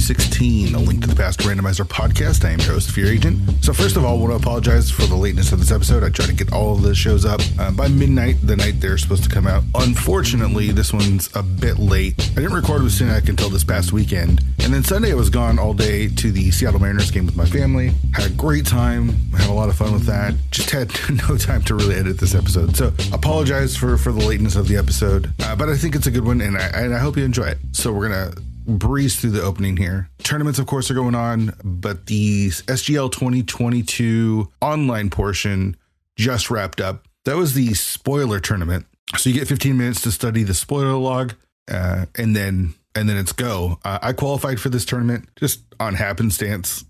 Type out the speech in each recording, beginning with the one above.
216, a link to the Past Randomizer podcast. I am your host, Fear Agent. So first of all, I want to apologize for the lateness of this episode. I tried to get all of the shows up by midnight, the night they're supposed to come out. Unfortunately, this one's a bit late. I didn't record with Synack until this past weekend. And then Sunday, I was gone all day to the Seattle Mariners game with my family. Had a great time. Had a lot of fun with that. Just had no time to really edit this episode. So apologize for the lateness of the episode. But I think it's a good one, and I hope you enjoy it. So we're going to breeze through the opening here. Tournaments, of course, are going on, but the SGL 2022 online portion just wrapped up. That was the spoiler tournament. So you get 15 minutes to study the spoiler log, and then it's go. I qualified for this tournament just on happenstance.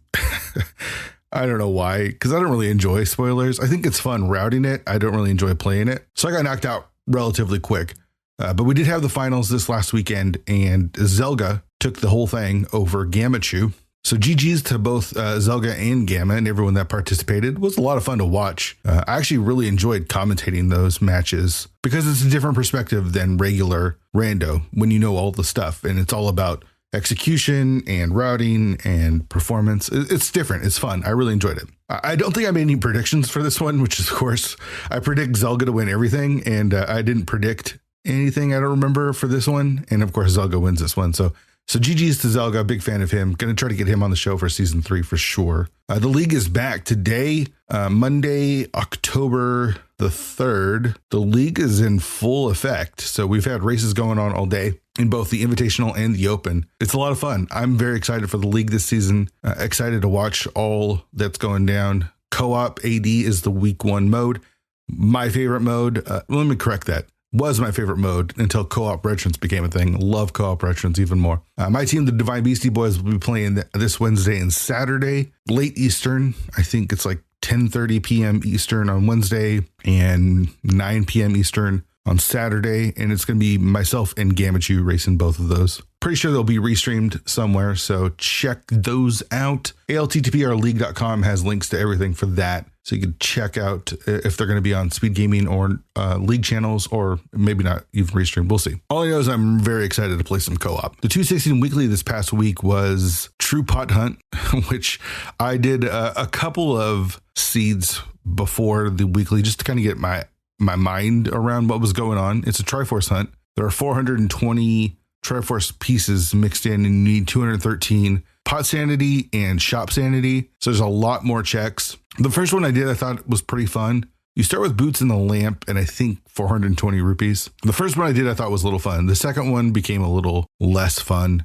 I don't know why, because I don't really enjoy spoilers. I think it's fun routing it. I don't really enjoy playing it. So I got knocked out relatively quick. But we did have the finals this last weekend, and Zelga took the whole thing over Gamachu. So GG's to both Zelga and Gamma and everyone that participated. It was a lot of fun to watch. I actually really enjoyed commentating those matches because it's a different perspective than regular rando when you know all the stuff, and it's all about execution and routing and performance. It's different. It's fun. I really enjoyed it. I don't think I made any predictions for this one, which is, of course, I predict Zelga to win everything, and I didn't predict anything I don't remember for this one. And of course, Zelga wins this one. So GG's to Zelga. Big fan of him. Going to try to get him on the show for season 3 for sure. The league is back today, Monday, October the 3rd. The league is in full effect. So we've had races going on all day in both the Invitational and the Open. It's a lot of fun. I'm very excited for the league this season. Excited to watch all that's going down. Co-op AD is the week 1 mode. My favorite mode. Let me correct that. Was my favorite mode until co-op retrons became a thing. Love co-op retrons even more. My team, the Divine Beastie Boys, will be playing this Wednesday and Saturday, late Eastern. I think it's like 10:30 p.m. Eastern on Wednesday and 9 p.m. Eastern on Saturday. And it's going to be myself and Gamachu racing both of those. Pretty sure they'll be restreamed somewhere, so check those out. ALTTPRleague.com has links to everything for that. So you can check out if they're going to be on Speed Gaming or League channels, or maybe not even restream. We'll see. All I know is I'm very excited to play some co-op. The 216 Weekly this past week was True Pot Hunt, which I did a couple of seeds before the weekly just to kind of get my mind around what was going on. It's a Triforce hunt. There are 420 Triforce pieces mixed in, and you need 213 pot sanity and shop sanity. So there's a lot more checks. The first one I did, I thought was pretty fun. You start with Boots in the Lamp and I think 420 rupees. The first one I did, I thought was a little fun. The second one became a little less fun.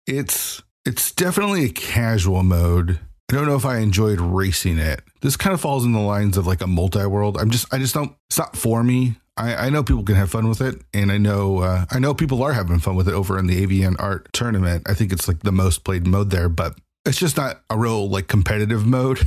It's definitely a casual mode. I don't know if I enjoyed racing it. This kind of falls in the lines of like a multi-world. I just don't, it's not for me. I know people can have fun with it, and I know people are having fun with it over in the AVN Art tournament. I think it's like the most played mode there, but it's just not a real like competitive mode,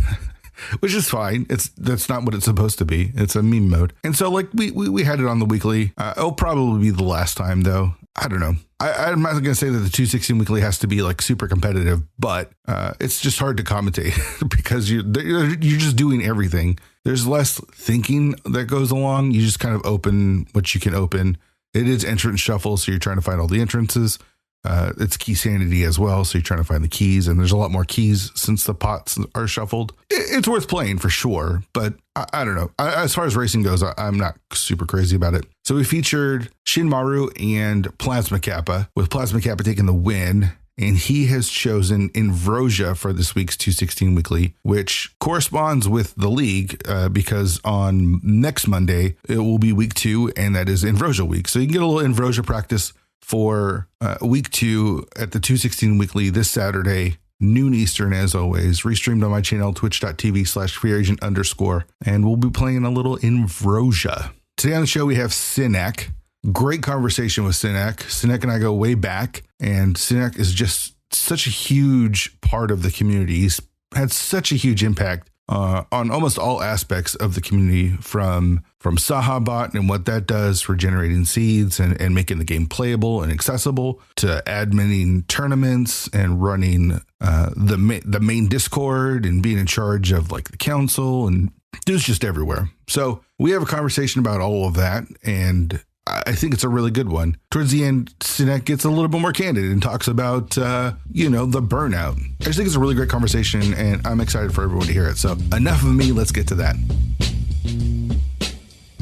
which is fine. That's not what it's supposed to be. It's a meme mode. And so like we had it on the weekly. It'll probably be the last time though. I don't know. I'm not going to say that the 216 Weekly has to be like super competitive, but it's just hard to commentate because you're just doing everything. There's less thinking that goes along. You just kind of open what you can open. It is entrance shuffle, so you're trying to find all the entrances. It's key sanity as well, so you're trying to find the keys, and there's a lot more keys since the pots are shuffled. It's worth playing for sure, but I don't know. As far as racing goes, I'm not super crazy about it. So we featured Shinmaru and Plasma Kappa, with Plasma Kappa taking the win, and he has chosen Invrosia for this week's 216 Weekly, which corresponds with the league because on next Monday, it will be week 2, and that is Invrosia week. So you can get a little Invrosia practice for week 2 at the 216 Weekly this Saturday, noon Eastern, as always, restreamed on my channel, twitch.tv/freeagent_, and we'll be playing a little Invrosia. Today on the show, we have Synack. Great conversation with Synack. Synack and I go way back, and Synack is just such a huge part of the community. He's had such a huge impact on almost all aspects of the community, from Sahabot and what that does for generating seeds and making the game playable and accessible, to adminning tournaments and running the main Discord and being in charge of like the council, and it's just everywhere. So we have a conversation about all of that, and I think it's a really good one. Towards the end, Synack gets a little bit more candid and talks about, the burnout. I just think it's a really great conversation, and I'm excited for everyone to hear it. So enough of me. Let's get to that.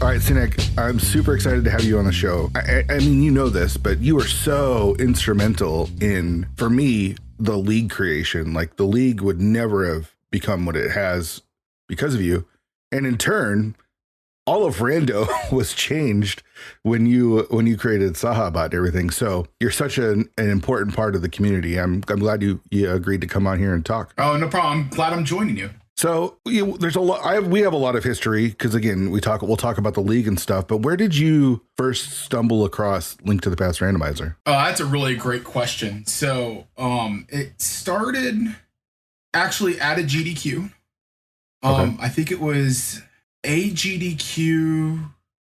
All right, Synack, I'm super excited to have you on the show. I mean, you know this, but you are so instrumental in, for me, the league creation. Like, the league would never have become what it has because of you. And in turn, all of Rando was changed when you created Sahabot and everything. So you're such an important part of the community. I'm glad you agreed to come on here and talk. Oh, no problem. I'm glad I'm joining you. So there's a lot. We have a lot of history because, again, we'll talk about the league and stuff. But where did you first stumble across Link to the Past Randomizer? Oh, that's a really great question. So it started actually at a GDQ. Okay. I think it was a GDQ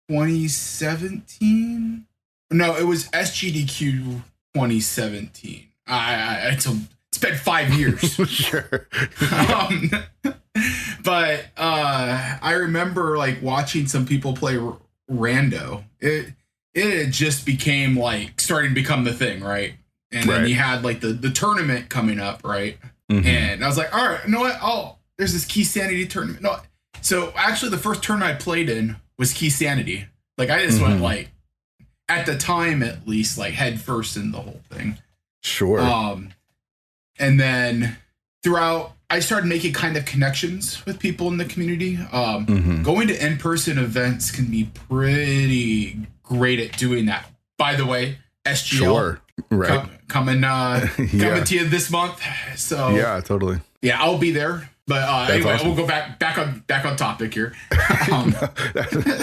2017. No, it was SGDQ 2017. It's been 5 years. Sure. But I remember like watching some people play Rando. It had just became like starting to become the thing, right? And then you had like the tournament coming up, right? Mm-hmm. And I was like, all right, you know what? Oh, there's this Key Sanity tournament. No, so actually the first tournament I played in was Key Sanity. Like I just went like, at the time at least, like head first in the whole thing. Sure. And then throughout, I started making kind of connections with people in the community. Going to in-person events can be pretty great at doing that. By the way, SGL sure. Right. coming to you this month. So yeah, totally. Yeah, I'll be there. But anyway, awesome. We'll go back on topic here.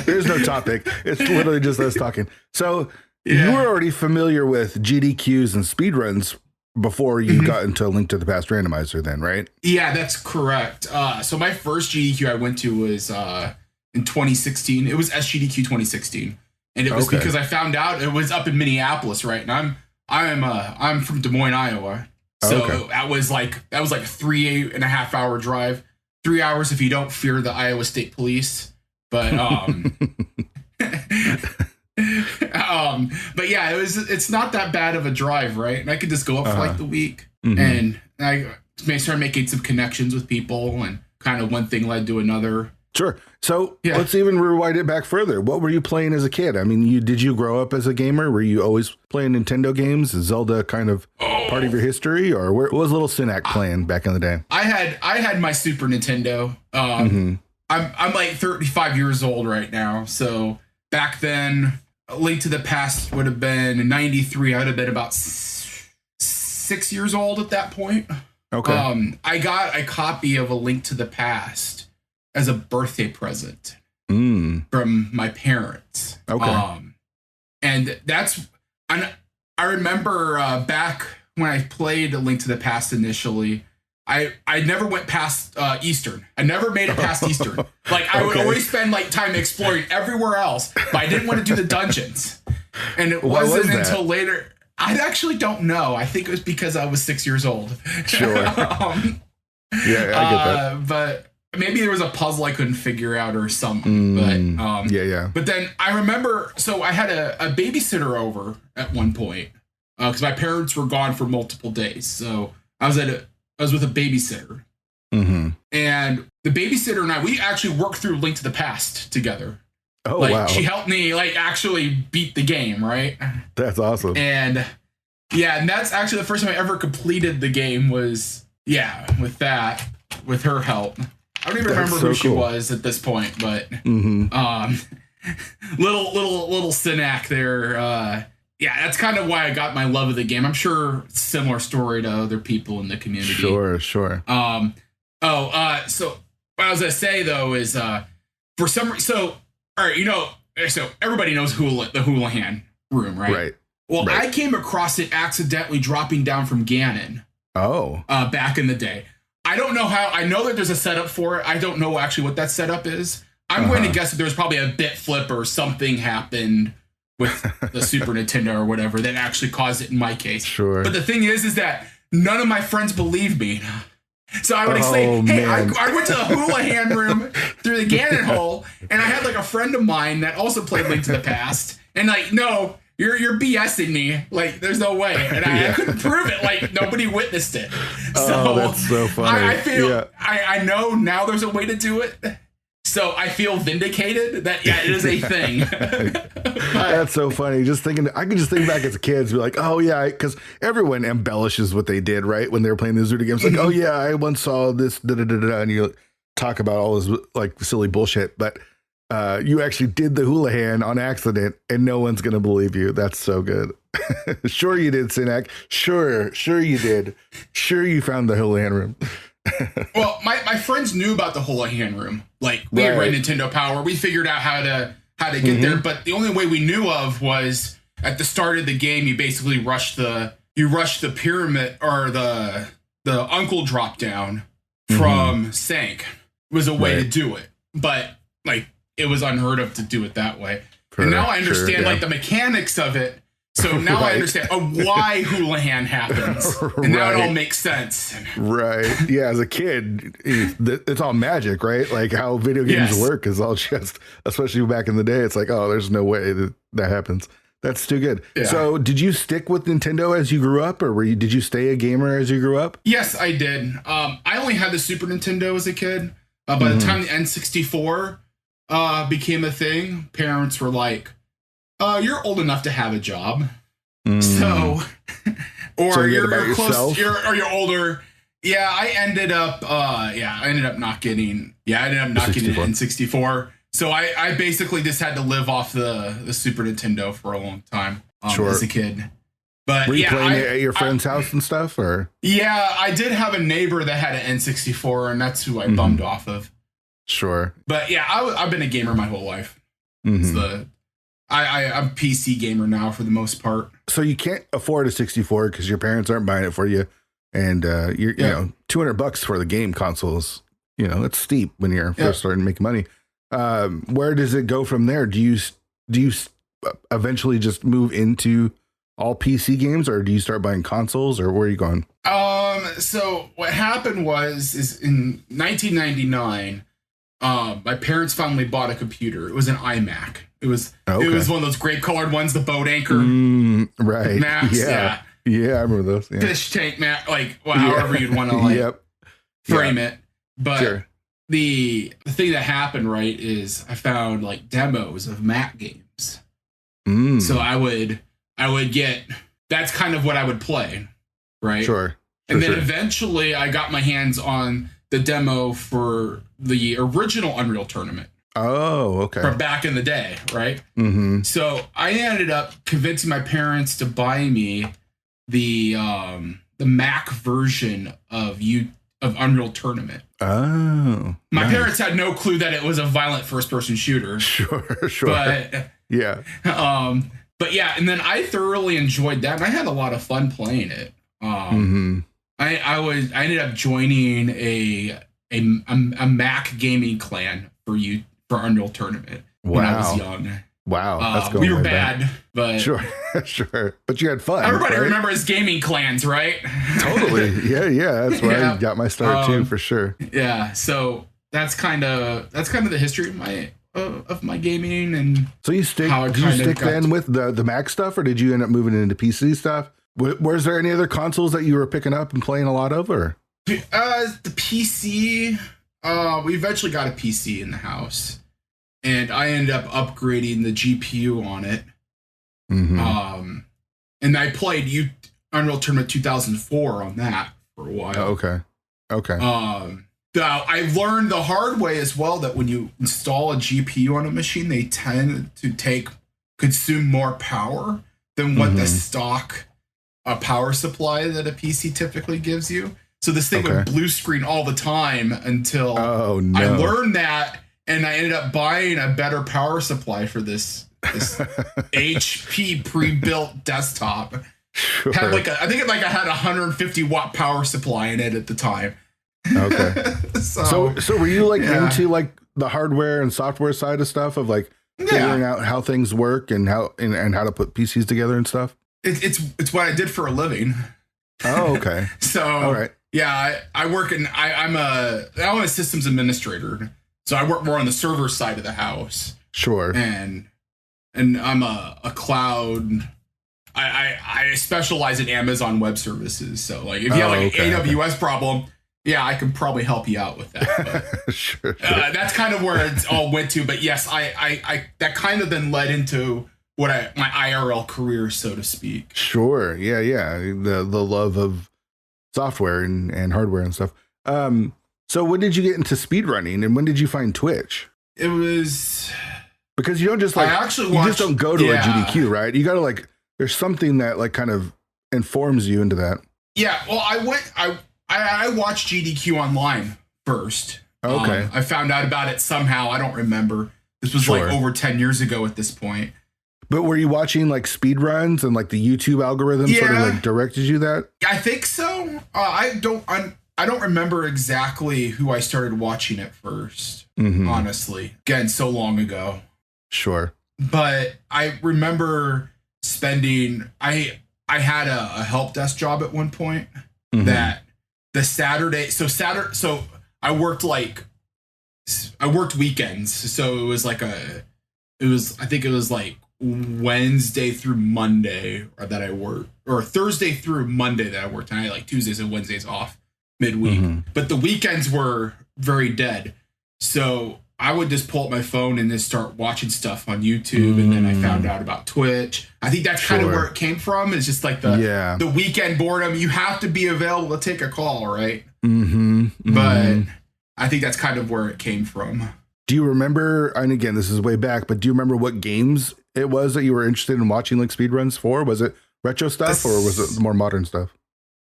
There's no topic. It's literally just us talking. So you were already familiar with GDQs and speedruns before you got into Link to the Past Randomizer then, right? Yeah, that's correct. So my first GDQ I went to was in 2016. It was SGDQ 2016. And it was because I found out it was up in Minneapolis, right? And I'm from Des Moines, Iowa. So that was like a 3.5 hour drive. 3 hours if you don't fear the Iowa State Police. But but yeah, it's not that bad of a drive, right? And I could just go up for like the week, and I started making some connections with people, and kind of one thing led to another. Sure. So let's even rewind it back further. What were you playing as a kid? I mean, did you grow up as a gamer? Were you always playing Nintendo games? Is Zelda kind of part of your history, or what was Little Synack playing back in the day? I had my Super Nintendo. I'm like 35 years old right now, so back then, A Link to the Past would have been in 93. I would have been about 6 years old at that point. Okay. I got a copy of A Link to the Past as a birthday present from my parents. Okay. And I remember back when I played A Link to the Past initially, I never went past Eastern. I never made it past Eastern. Like I would always spend like time exploring everywhere else, but I didn't want to do the dungeons. And it wasn't until later. I actually don't know. I think it was because I was 6 years old. Sure. Yeah, I get that. But maybe there was a puzzle I couldn't figure out or something. But yeah. But then I remember, so I had a babysitter over at one point because my parents were gone for multiple days. So I was with a babysitter. And the babysitter and we actually worked through Link to the Past together. Oh, wow. She helped me actually beat the game, right? That's awesome. And that's actually the first time I ever completed the game was with her help. I don't even remember who she was at this point, but little Synack there. That's kind of why I got my love of the game. I'm sure it's a similar story to other people in the community. Sure. So what I was gonna say though is for some reason, so all right, so everybody knows the Houlihan room, right? Right. Well, I came across it accidentally dropping down from Ganon. Back in the day. I don't know how. I know that there's a setup for it. I don't know actually what that setup is. I'm going to guess that there's probably a bit flip or something happened with the Super Nintendo or whatever that actually caused it in my case. Sure. But the thing is that none of my friends believed me. So I would explain, hey, I went to the Houlihan room through the Gannon hole, and I had like a friend of mine that also played Link to the Past, and like, no, you're BSing me. Like, there's no way, and I couldn't prove it. Like, nobody witnessed it. So that's so funny. I feel I know now there's a way to do it. So I feel vindicated that it is a thing. That's so funny. I can just think back as a kid and be like, oh yeah, because everyone embellishes what they did, right? When they were playing those video games, like, oh yeah, I once saw this, and you talk about all this like silly bullshit, but you actually did the Houlihan on accident, and no one's gonna believe you. That's so good. Sure you did, Synack. Sure you did. Sure you found the Houlihan room. Well, my friends knew about the Houlihan room. Like, we had Nintendo Power. We figured out how to get there, but the only way we knew of was at the start of the game. You basically rushed the pyramid, or the uncle drop down from Sank. Was a way to do it, but like, it was unheard of to do it that way. And now I understand like the mechanics of it. So now I understand why Houlihan happens. And now it all makes sense. Right. Yeah, as a kid, it's all magic, right? Like how video games work is all just, especially back in the day, it's like, oh, there's no way that happens. That's too good. Yeah. So did you stick with Nintendo as you grew up, or did you stay a gamer as you grew up? Yes, I did. I only had the Super Nintendo as a kid. By the time the N64 became a thing, parents were like, you're old enough to have a job. So, or you're close, you're older. Yeah, I ended up not getting an N64. So I basically just had to live off the Super Nintendo for a long time as a kid. But were you playing it at your friend's house and stuff, or? Yeah, I did have a neighbor that had an N64, and that's who I bummed off of. Sure. But yeah, I've been a gamer my whole life. I'm a PC gamer now for the most part. So you can't afford a 64 because your parents aren't buying it for you, and you know, $200 for the game consoles. You know, it's steep when you're first starting to make money. Where does it go from there? Do you eventually just move into all PC games, or do you start buying consoles, or where are you going? So what happened is in 1999, my parents finally bought a computer. It was an iMac. It was one of those grape colored ones, the boat anchor. Right. Macs. Yeah, I remember those. Yeah. Fish tank Mac, like however you'd want to frame it. But the thing that happened, right, is I found like demos of Mac games. So I would get, that's kind of what I would play, right? Sure. And then eventually I got my hands on the demo for the original Unreal Tournament. Oh, okay. From back in the day, right? So I ended up convincing my parents to buy me the Mac version of Unreal Tournament. Oh. My parents had no clue that it was a violent first-person shooter. Sure. But yeah. But yeah, and then I thoroughly enjoyed that, and I had a lot of fun playing it. I ended up joining a Mac gaming clan for Unreal Tournament when I was young. Wow, that's going we were bad, but sure, but you had fun. Everybody remembers gaming clans, right? Totally, yeah. That's where I got my start too, for sure. Yeah, so that's kind of the history of my gaming. And so you stick then with the Mac stuff, or did you end up moving into PC stuff? Was there any other consoles that you were picking up and playing a lot of, or? The PC, we eventually got a PC in the house, and I ended up upgrading the GPU on it. And I played Unreal Tournament 2004 on that for a while. Okay. I learned the hard way as well that when you install a GPU on a machine, they tend to consume more power than what the stock power supply that a PC typically gives you. So this thing would blue screen all the time until I learned that, and I ended up buying a better power supply for this HP pre-built desktop. Sure. Had I think I had a 150 watt power supply in it at the time. Okay. So were you into like the hardware and software side of stuff, of like figuring out how things work and how to put PCs together and stuff? It's what I did for a living. Oh, okay. So all right. Yeah, I'm a systems administrator, so I work more on the server side of the house. Sure. And I'm a cloud. I specialize in Amazon Web Services. So like, if you have like an AWS problem, yeah, I can probably help you out with that. But, sure. that's kind of where it all went to. But yes, I that kind of then led into my IRL career, so to speak. Sure. Yeah. The love of software and hardware and stuff. So when did you get into speedrunning, and when did you find Twitch? It was because you don't just like you just don't go to a GDQ, right? You got to like there's something that like kind of informs you into that. Yeah. Well, I watched GDQ online first. Okay. I found out about it somehow. I don't remember. This was like over 10 years ago at this point. But were you watching like speed runs and like the YouTube algorithm sort of like directed you that? I think so. I don't remember exactly who I started watching at first, honestly. Again, so long ago. Sure. But I remember spending, I had a help desk job at one point that the Saturday, so I worked weekends. So it was like I think it was like Wednesday through Monday that I worked, or Thursday through Monday that I worked, and I had like Tuesdays and Wednesdays off midweek. But the weekends were very dead. So I would just pull up my phone and just start watching stuff on YouTube, and then I found out about Twitch. I think that's kind of where it came from. It's just like the weekend boredom. You have to be available to take a call, right? But I think that's kind of where it came from. Do you remember, and again, this is way back, but do you remember what games it was that you were interested in watching like speedruns for? Was it retro stuff or was it more modern stuff?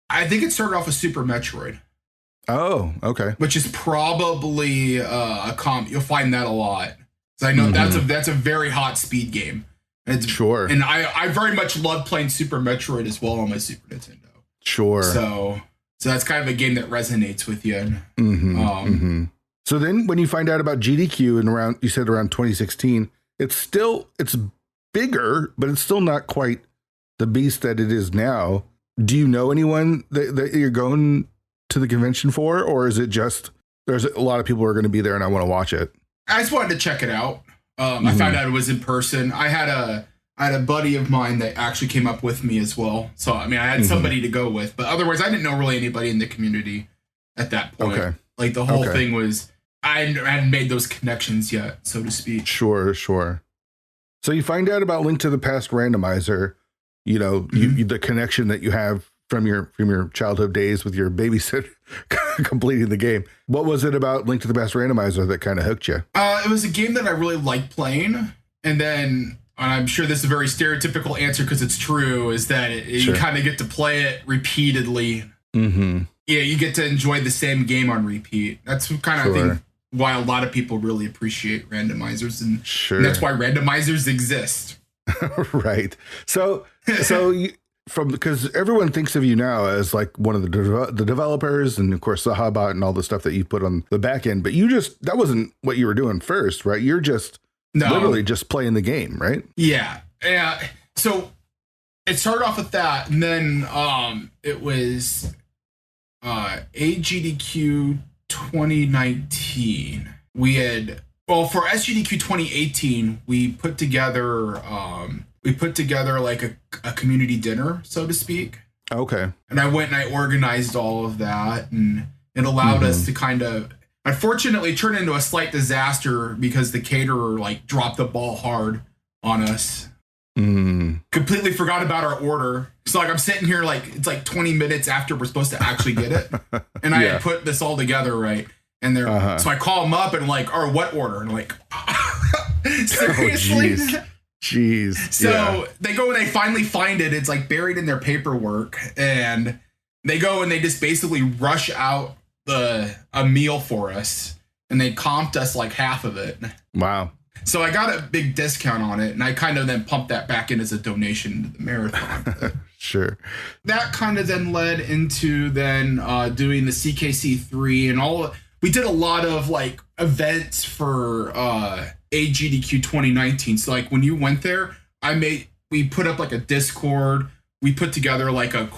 I think it started off with Super Metroid. Oh, okay. Which is probably you'll find that a lot. So I know that's a very hot speed game. Sure. And I very much love playing Super Metroid as well on my Super Nintendo. Sure. So that's kind of a game that resonates with you. So then when you find out about GDQ and you said around 2016, it's bigger, but it's still not quite the beast that it is now. Do you know anyone that you're going to the convention for, or is it just there's a lot of people who are going to be there and I want to watch it? I just wanted to check it out. I found out it was in person. I had a buddy of mine that actually came up with me as well. So, I mean, I had somebody to go with, but otherwise I didn't know really anybody in the community at that point. Okay. Like the whole thing was, I hadn't made those connections yet, so to speak. Sure. So you find out about Link to the Past Randomizer, you know, the connection that you have from your childhood days with your babysitter completing the game. What was it about Link to the Past Randomizer that kind of hooked you? It was a game that I really liked playing. And then, and I'm sure this is a very stereotypical answer because it's true, is that you kind of get to play it repeatedly. Yeah, you get to enjoy the same game on repeat. That's kind of, I think, why a lot of people really appreciate randomizers. And that's why randomizers exist. Right. So because everyone thinks of you now as like one of the developers and of course the Hubot and all the stuff that you put on the back end, but that wasn't what you were doing first, right? You're just literally just playing the game, right? Yeah. So it started off with that, and then it was AGDQ 2019. For SGDQ 2018, we put together like a community dinner, so to speak. Okay. And I went and I organized all of that, and it allowed us to kind of, unfortunately, turn into a slight disaster because the caterer like dropped the ball hard on us. Completely forgot about our order. So like I'm sitting here like it's like 20 minutes after we're supposed to actually get it, and I had put this all together right. And they're so I call them up and I'm like, what order? And I'm like, seriously? Oh, jeez. So they go and they finally find it. It's like buried in their paperwork, and they go and they just basically rush out a meal for us, and they comped us like half of it. Wow. So I got a big discount on it, and I kind of then pumped that back in as a donation to the marathon. Sure. That kind of then led into doing the CKC3 and all. We did a lot of like events for AGDQ 2019. So like when you went there, we put up like a Discord. We put together like a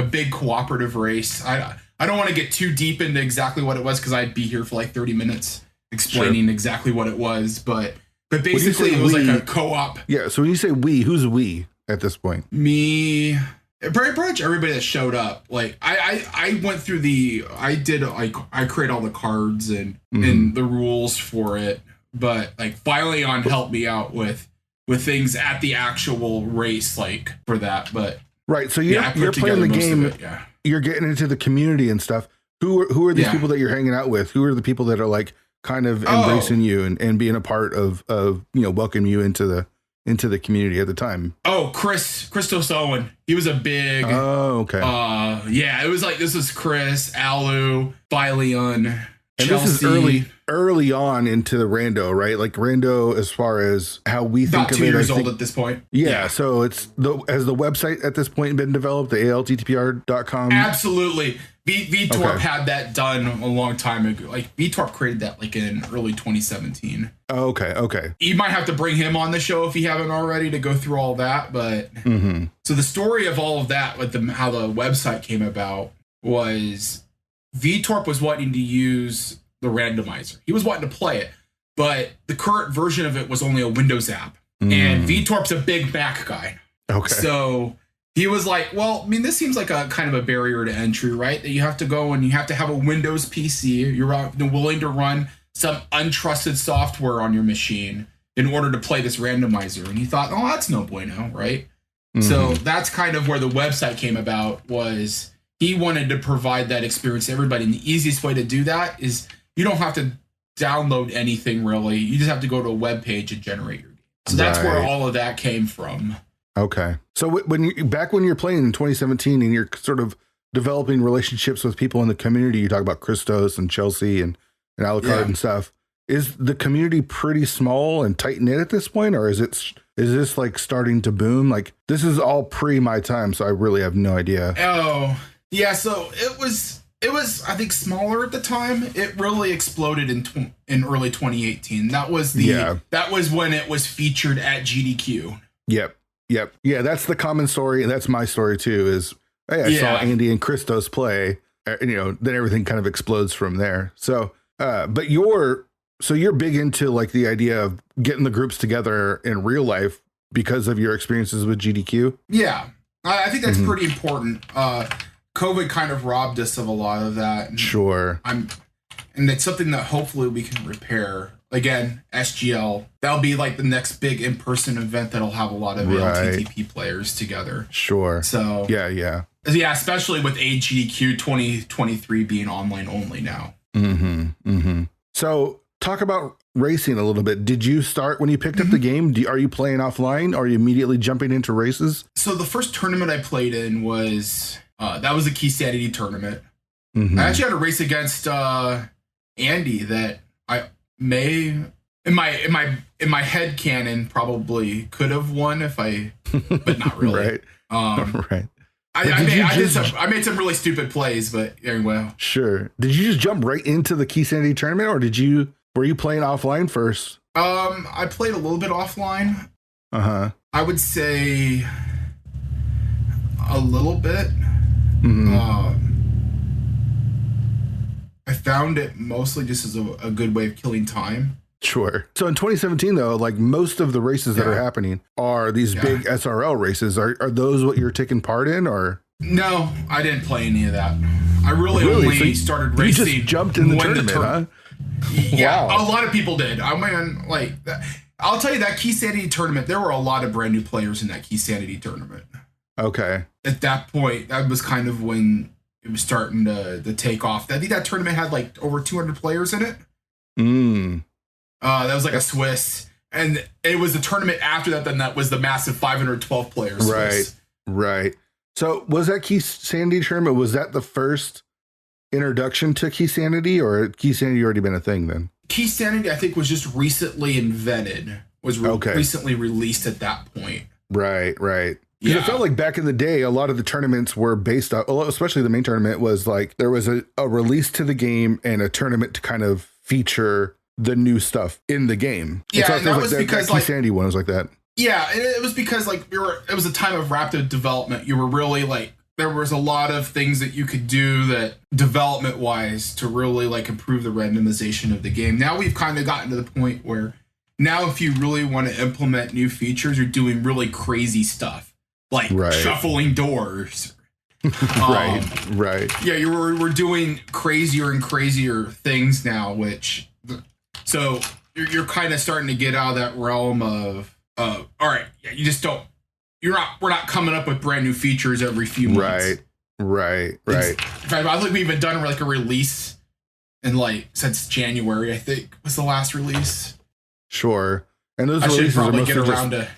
big cooperative race. I I don't want to get too deep into exactly what it was because I'd be here for like 30 minutes explaining exactly what it was. But basically, it was like a co-op. Yeah. So when you say we, who's we at this point? Me, pretty much everybody that showed up. Like I went through I create all the cards and the rules for it. But like Fileon helped me out with things at the actual race, like for that. But right. So you're playing the game. You're getting into the community and stuff. Who are these people that you're hanging out with? Who are the people that are like kind of embracing you and being a part of welcoming you into the community at the time? Oh, Christos Owen. He was a big. Oh, okay. It was like this is Chris, Alu, Fileon. And Chelsea. This is early on into the rando, right? Like rando, as far as how we think about of 2 it. years old at this point. Yeah. So has the website at this point been developed? The alttpr.com? Absolutely. VTorp had that done a long time ago. Like VTorp created that like in early 2017. Oh, okay. You might have to bring him on the show if you haven't already to go through all that. But so the story of all of that with how the website came about was VTorp was wanting to use the randomizer. He was wanting to play it, but the current version of it was only a Windows app. And VTorp's a big Mac guy. Okay. So he was like, well, I mean, this seems like a kind of a barrier to entry, right? That you have to go and you have to have a Windows PC. You're willing to run some untrusted software on your machine in order to play this randomizer. And he thought, oh, that's no bueno, right? So that's kind of where the website came about. Was he wanted to provide that experience to everybody. And the easiest way to do that is you don't have to download anything really. You just have to go to a web page and generate your game. So that's where all of that came from. Okay. So when you're playing in 2017 and you're sort of developing relationships with people in the community, you talk about Christos and Chelsea and Alucard and stuff. Is the community pretty small and tight knit at this point? Or is this like starting to boom? Like this is all pre my time. So I really have no idea. Oh, yeah, so it was I think smaller at the time. It really exploded in early 2018. That was when it was featured at GDQ. Yep. Yeah, that's the common story, and that's my story too. Is hey, I saw Andy and Christos play, and then everything kind of explodes from there. So, but you're big into like the idea of getting the groups together in real life because of your experiences with GDQ. Yeah, I think that's pretty important. COVID kind of robbed us of a lot of that. And sure. And it's something that hopefully we can repair. Again, SGL, that'll be like the next big in-person event that'll have a lot of LTTP players together. Sure. So yeah, especially with AGDQ 2023 being online only now. So talk about racing a little bit. Did you start when you picked up the game? Are you playing offline? Or are you immediately jumping into races? So the first tournament I played in was that was a Key Sanity tournament. I actually had a race against Andy that I may in my head canon probably could have won but not really. Right. I made some really stupid plays, but anyway. Sure. Did you just jump right into the Key Sanity tournament, or were you playing offline first? I played a little bit offline. I would say a little bit. I found it mostly just as a good way of killing time. Sure. So in 2017, though, like most of the races that are happening are these big SRL races. Are those what you're taking part in, or? No, I didn't play any of that. I only started racing. You just jumped in the tournament, huh? Yeah, wow. A lot of people did. I mean, like, I'll tell you that Key Sanity tournament, there were a lot of brand new players in that Key Sanity tournament. Okay. At that point, that was kind of when it was starting to take off. I think that tournament had like over 200 players in it. That was like a Swiss. And it was the tournament after that, then that was the massive 512 players. Right. So was that Key Sanity tournament, was that the first introduction to Key Sanity, or had Key Sanity already been a thing then? Key Sanity, I think, was just recently invented, recently released at that point. Right. Because it felt like back in the day, a lot of the tournaments were based on, especially the main tournament, was like there was a release to the game and a tournament to kind of feature the new stuff in the game. Yeah, and that was because that Key Sanity one was like that. Yeah, it was because like it was a time of rapid development. You were really like there was a lot of things that you could do that development wise to really like improve the randomization of the game. Now we've kind of gotten to the point where now if you really want to implement new features, you're doing really crazy stuff like shuffling doors. Right. Yeah, we're doing crazier and crazier things now, so you're kind of starting to get out of that realm of all right, you just don't. We're not coming up with brand new features every few months. Right. In fact, I think we've been done like a release in like since January, I think was the last release. Sure. And those releases are mostly just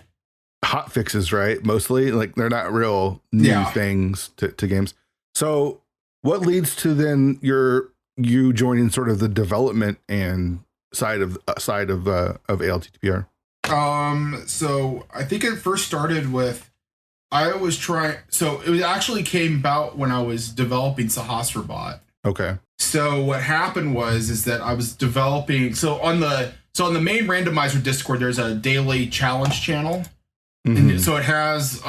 hot fixes, right? Mostly like they're not real new things to games. So what leads to then you joining sort of the development and side of ALTTPR? So I think it first started with, it actually came about when I was developing Sahasrabot. Okay. So what happened is that I was developing, on the main randomizer Discord, there's a daily challenge channel. Mm-hmm. And so it has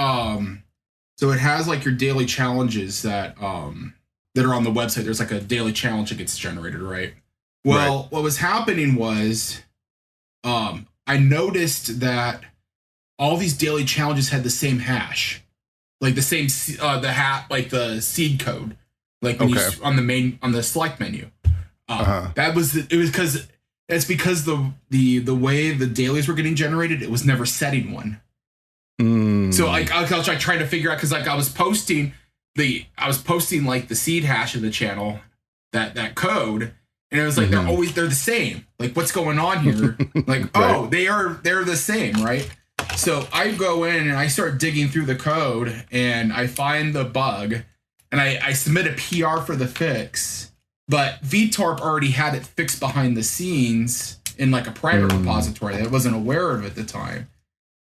like your daily challenges that are on the website. There's like a daily challenge that gets generated, right? Well, what was happening was, I noticed that all these daily challenges had the same hash, like the same like the seed code, like when you on the select menu. It's because the way the dailies were getting generated, it was never setting one. So I was like trying to figure out, because like I was posting like the seed hash of the channel, that code. And it was like, they're the same. Like, what's going on here? Like, they're the same, right? So I go in and I start digging through the code and I find the bug and I submit a PR for the fix. But VTorp already had it fixed behind the scenes in like a private repository that I wasn't aware of at the time.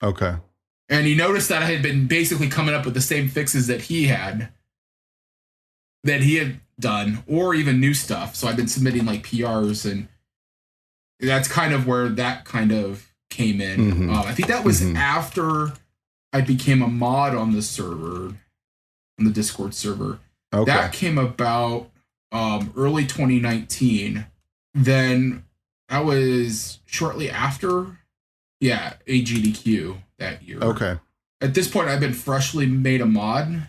Okay. And he noticed that I had been basically coming up with the same fixes that he had done, or even new stuff. So I've been submitting like PRs, and that's kind of where that kind of came in. I think that was after I became a mod on the server, on the Discord server. Okay. That came about early 2019. Then that was shortly after, AGDQ that year. Okay. At this point, I've been freshly made a mod.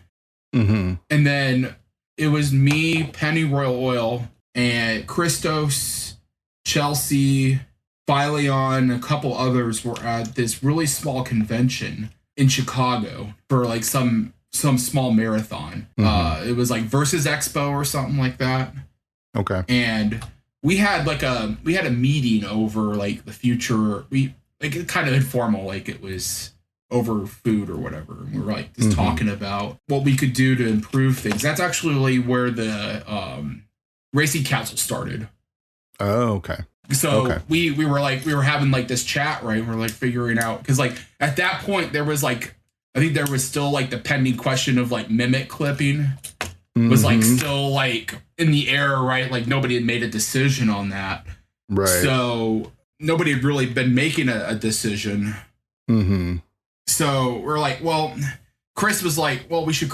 And then it was me, Penny Royal Oil, and Christos, Chelsea, Phileon, a couple others were at this really small convention in Chicago for like some small marathon. It was like Versus Expo or something like that. Okay. And we had a meeting over like the future. It kind of informal, like it was over food or whatever. And we were like just talking about what we could do to improve things. That's actually where the Racing Council started. Oh, okay. So we were having like this chat, right? We're like figuring out, because like at that point there was like, I think there was still like the pending question of like mimic clipping was like still like in the air, right? Like nobody had made a decision on that. Right. So nobody had really been making a decision. So we're like, well, Chris was like, well, we should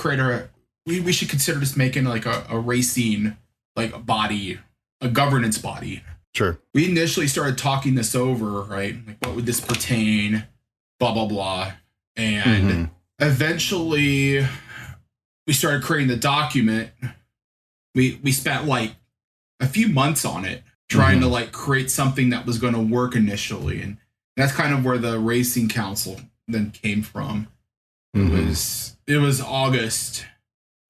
we should consider just making like a racing, like a body, a governance body. Sure. We initially started talking this over, right? Like, what would this pertain? Blah, blah, blah. And eventually we started creating the document. We spent like a few months on it, trying to like create something that was going to work initially. And that's kind of where the Racing Council then came from. It was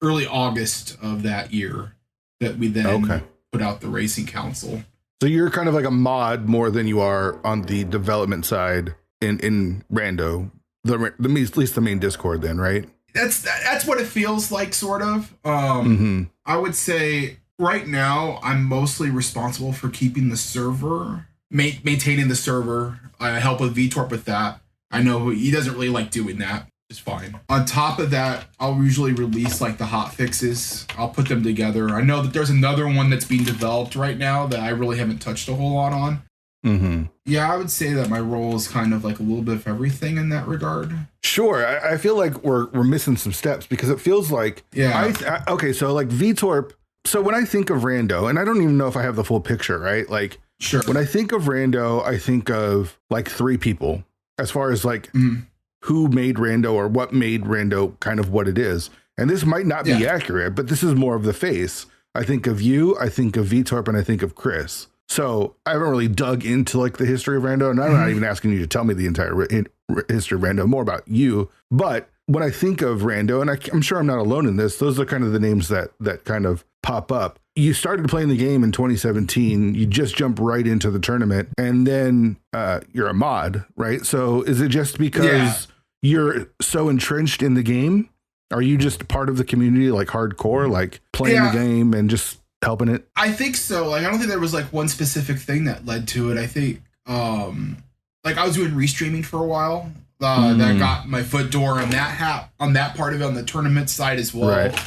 early August of that year that we then put out the Racing Council. So you're kind of like a mod more than you are on the development side in Rando, at least the main Discord then, right? That's what it feels like, sort of. I would say right now I'm mostly responsible for keeping the server, maintaining the server. I help with VTorp with that. I know he doesn't really like doing that. It's fine. On top of that, I'll usually release like the hot fixes. I'll put them together. I know that there's another one that's being developed right now that I really haven't touched a whole lot on. Mm-hmm. Yeah, I would say that my role is kind of like a little bit of everything in that regard. Sure. I feel like we're missing some steps because it feels like, okay, so like VTorp. So when I think of Rando, and I don't even know if I have the full picture, right? Like, sure. When I think of Rando, I think of like 3 people as far as like who made Rando or what made Rando kind of what it is. And this might not be accurate, but this is more of the face. I think of you, I think of VTorp, and I think of Chris. So I haven't really dug into like the history of Rando, and I'm not even asking you to tell me the entire history of Rando, more about you. But when I think of Rando, and I'm sure I'm not alone in this, those are kind of the names that kind of pop up. You started playing the game in 2017. You just jump right into the tournament, and then you're a mod, right? So is it just because you're so entrenched in the game? Are you just part of the community, like hardcore, like playing the game and just helping it? I think so. Like, I don't think there was like one specific thing that led to it. I think, like I was doing restreaming for a while. That got my foot door on that part of it on the tournament side as well. Right.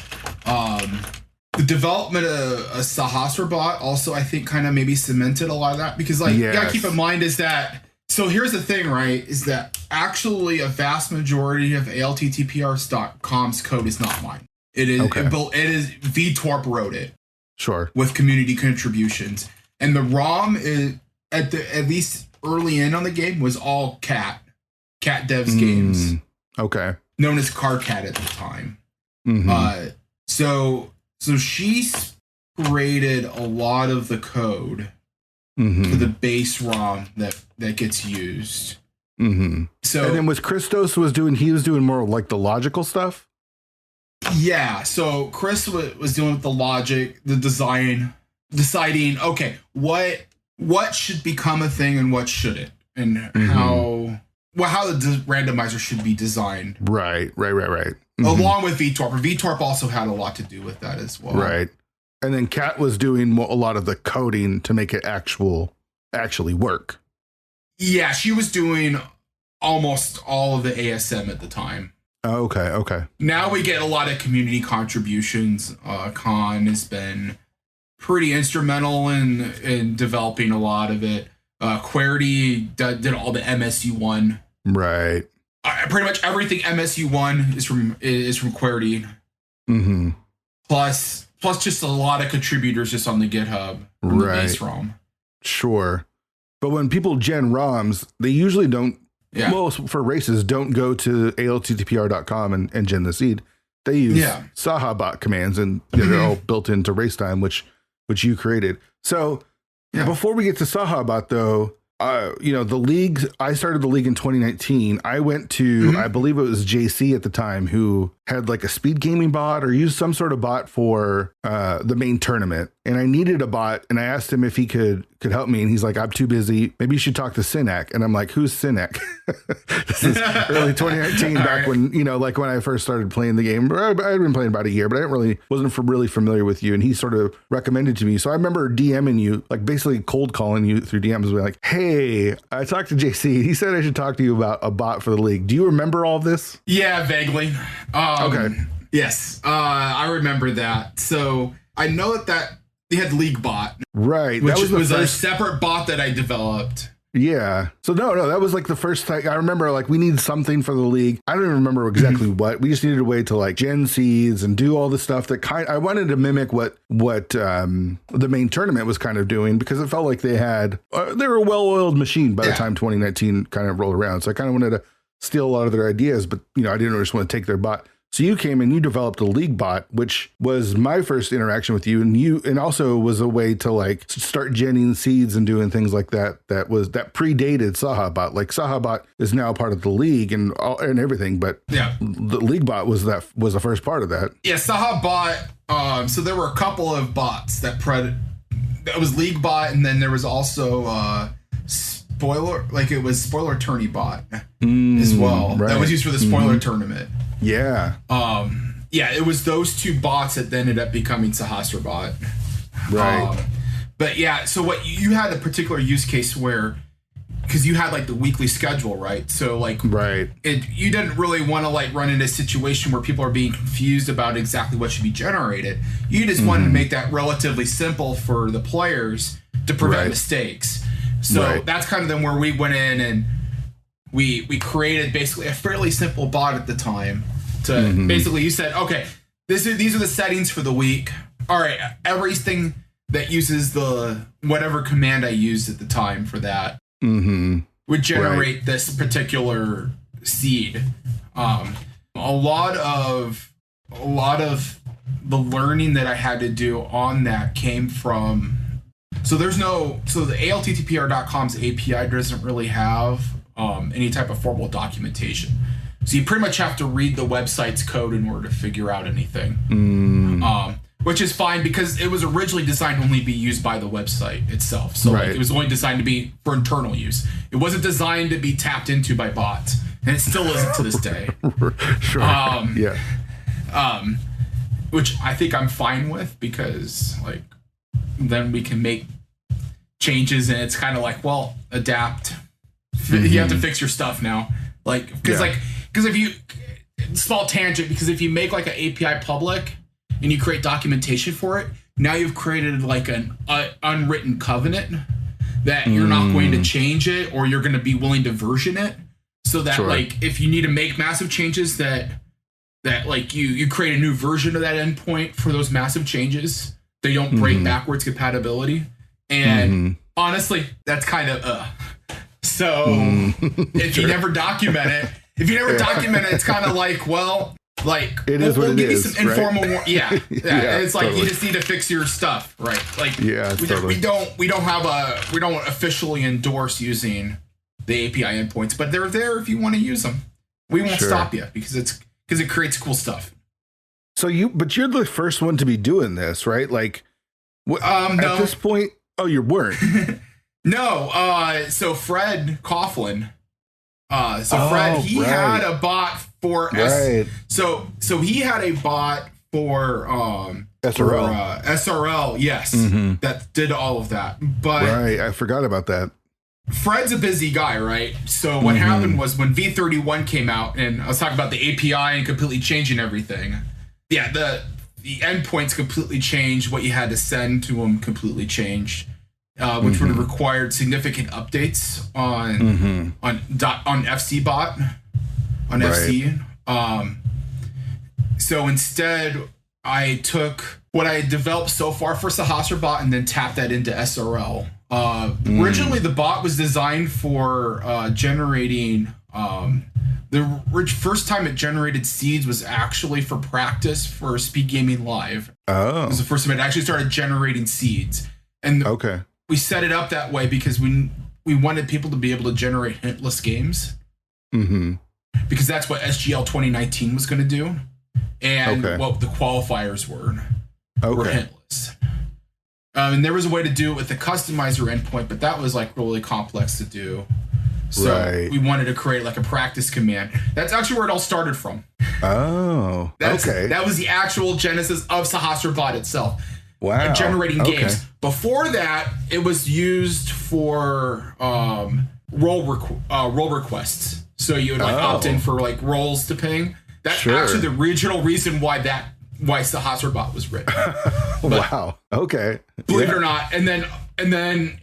The development of a Sahasrabot also, I think, kind of maybe cemented a lot of that because, like, you gotta keep in mind is that. So here's the thing, right? Is that actually a vast majority of ALTTPR.com's code is not mine. It is it is VTorp wrote it. Sure. With community contributions, and the ROM is at least early in on the game was all Cat Devs games. Okay. Known as CarCat at the time. So she created a lot of the code for the base ROM that gets used. So and then was Christos was doing more like the logical stuff? Yeah, so Chris was dealing with the logic, the design, deciding, okay, what should become a thing and what shouldn't, and how the randomizer should be designed. Right. Along with VTorp. VTorp also had a lot to do with that as well. Right. And then Kat was doing a lot of the coding to make it actually work. Yeah, she was doing almost all of the ASM at the time. Okay. Now we get a lot of community contributions. Khan has been pretty instrumental in developing a lot of it. Querity did all the MSU1. Right. Pretty much everything MSU1 is from Querity. Plus just a lot of contributors just on the GitHub. From the base ROM. Sure. But when people gen ROMs, they usually don't. Yeah. Most for races don't go to ALTTPR.com and gen the seed. They use Sahabot commands, and they're all built into Racetime, which you created. So before we get to Sahabot, though, the league. I started the league in 2019. I went to I believe it was JC at the time who had like a speed gaming bot or used some sort of bot for the main tournament, and I needed a bot, and I asked him if he could help me, and he's like, I'm too busy. Maybe you should talk to Synack. And I'm like, who's Synack? This is early 2019, back when, like when I first started playing the game. I had been playing about a year, but wasn't really familiar with you. And he sort of recommended to me. So I remember DMing you, like basically cold calling you through DMs, like, hey, I talked to JC. He said I should talk to you about a bot for the league. Do you remember all this? Yeah, vaguely. Okay. Yes, I remember that. So I know that they had League Bot, right? Which was a separate bot that I developed. Yeah. So no, that was like the first time I remember. Like, we need something for the league. I don't even remember exactly what. We just needed a way to like gen seeds and do all the stuff that I wanted to mimic what the main tournament was kind of doing, because it felt like they were a well-oiled machine by the time 2019 kind of rolled around. So I kind of wanted to steal a lot of their ideas, but I didn't just want to take their bot. So you came and you developed a league bot, which was my first interaction with you, and also was a way to like start genning seeds and doing things like that. That predated Sahabot. Like, Sahabot is now part of the league and everything, but the league bot was the first part of that. Yeah, Sahabot. So there were a couple of bots that was league bot, and then there was also spoiler tourney bot as well. Right. That was used for the spoiler tournament. Yeah. It was those two bots that ended up becoming Sahasrabot. Right. But yeah, so what you had a particular use case where, because you had like the weekly schedule, right? So like, you didn't really want to like run into a situation where people are being confused about exactly what should be generated. You just wanted to make that relatively simple for the players to prevent mistakes. So that's kind of then where we went in and we created basically a fairly simple bot at the time to basically, you said, okay, these are the settings for the week. All right, everything that uses the whatever command I used at the time for that would generate this particular seed. A lot of the learning that I had to do on that came from, so the ALTTPR.com's API doesn't really have any type of formal documentation. So you pretty much have to read the website's code in order to figure out anything. Which is fine because it was originally designed to only be used by the website itself. So like, it was only designed to be for internal use. It wasn't designed to be tapped into by bots. And it still isn't to this day. Which I think I'm fine with because like then we can make changes and it's kind of like, well, adapt. You have to fix your stuff now. Like, because if you, small tangent, because if you make like an API public and you create documentation for it, now you've created like an unwritten covenant that you're not going to change it or you're going to be willing to version it. So that like if you need to make massive changes that like you create a new version of that endpoint for those massive changes, they don't break backwards compatibility. And honestly, that's kind of so if you never document it, it's kind of like, well, like we'll give you some informal it's like you just need to fix your stuff, right? Like we don't officially endorse using the API endpoints, but they're there if you want to use them. We won't stop you because it creates cool stuff. So you're the first one to be doing this, right? Like at this point, you weren't. No, so Fred Coughlin, Fred, he had a bot for so he had a bot for SRL. SRL, yes, that did all of that. But I forgot about that. Fred's a busy guy, right? So what happened was when V31 came out, and I was talking about the API and completely changing everything. Yeah, the endpoints completely changed. What you had to send to them completely changed. Which would have required significant updates on FCbot, on FC. So instead, I took what I had developed so far for Sahasrabot and then tapped that into SRL. Originally, the bot was designed for generating. The first time it generated seeds was actually for practice for Speed Gaming Live. It was the first time it actually started generating seeds. And we set it up that way because we wanted people to be able to generate hintless games. Because that's what SGL 2019 was going to do. And what the qualifiers were hintless. And there was a way to do it with the customizer endpoint, but that was like really complex to do. So we wanted to create like a practice command. That's actually where it all started from. That was the actual genesis of Sahasrabot itself. Wow. Generating games. Before that, it was used for role requests. So you would like opt in for like roles to ping. That's actually the original reason why Sahasrabot was written. Wow. Okay. Believe it or not, and then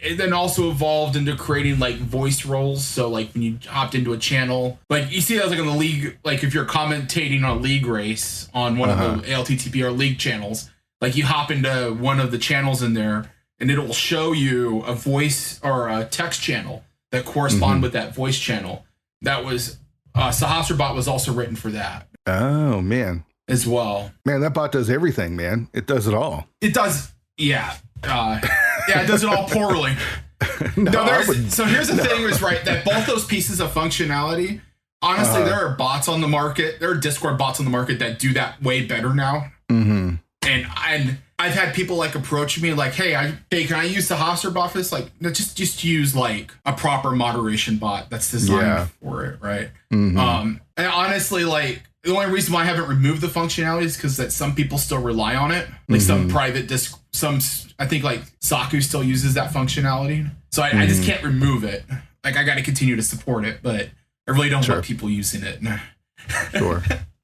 it then also evolved into creating like voice roles. So like when you opt into a channel, like you see that like on the league, like if you're commentating on a league race on one of the ALTTPR league channels. Like you hop into one of the channels in there and it will show you a voice or a text channel that correspond with that voice channel. That was Sahasrabot was also written for that. Oh man. As well. Man, that bot does everything, man. It does it all. It does. Yeah. It does it all poorly. So here's the thing is that both those pieces of functionality, honestly, there are bots on the market. There are Discord bots on the market that do that way better now. And I've had people like approach me like, hey, can I use the Sahasrabot for this? Like, just use like a proper moderation bot that's designed for it, right? And honestly, like the only reason why I haven't removed the functionality is because that some people still rely on it. Like some private I think like Saku still uses that functionality. So I just can't remove it. Like I got to continue to support it, but I really don't want people using it.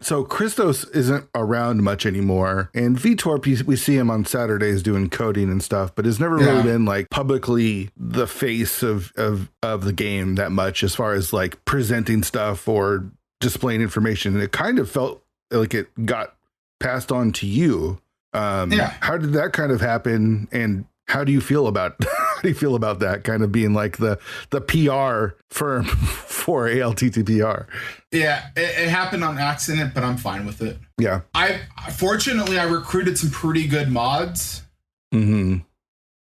So Christos isn't around much anymore, and Vitor, we see him on Saturdays doing coding and stuff, but has never really been like publicly the face of the game that much as far as like presenting stuff or displaying information. And it kind of felt like it got passed on to you. How did that kind of happen, and how do you feel about that kind of being like the PR firm for ALTTPR? Yeah, it happened on accident, but I'm fine with it. Yeah. Fortunately, I recruited some pretty good mods the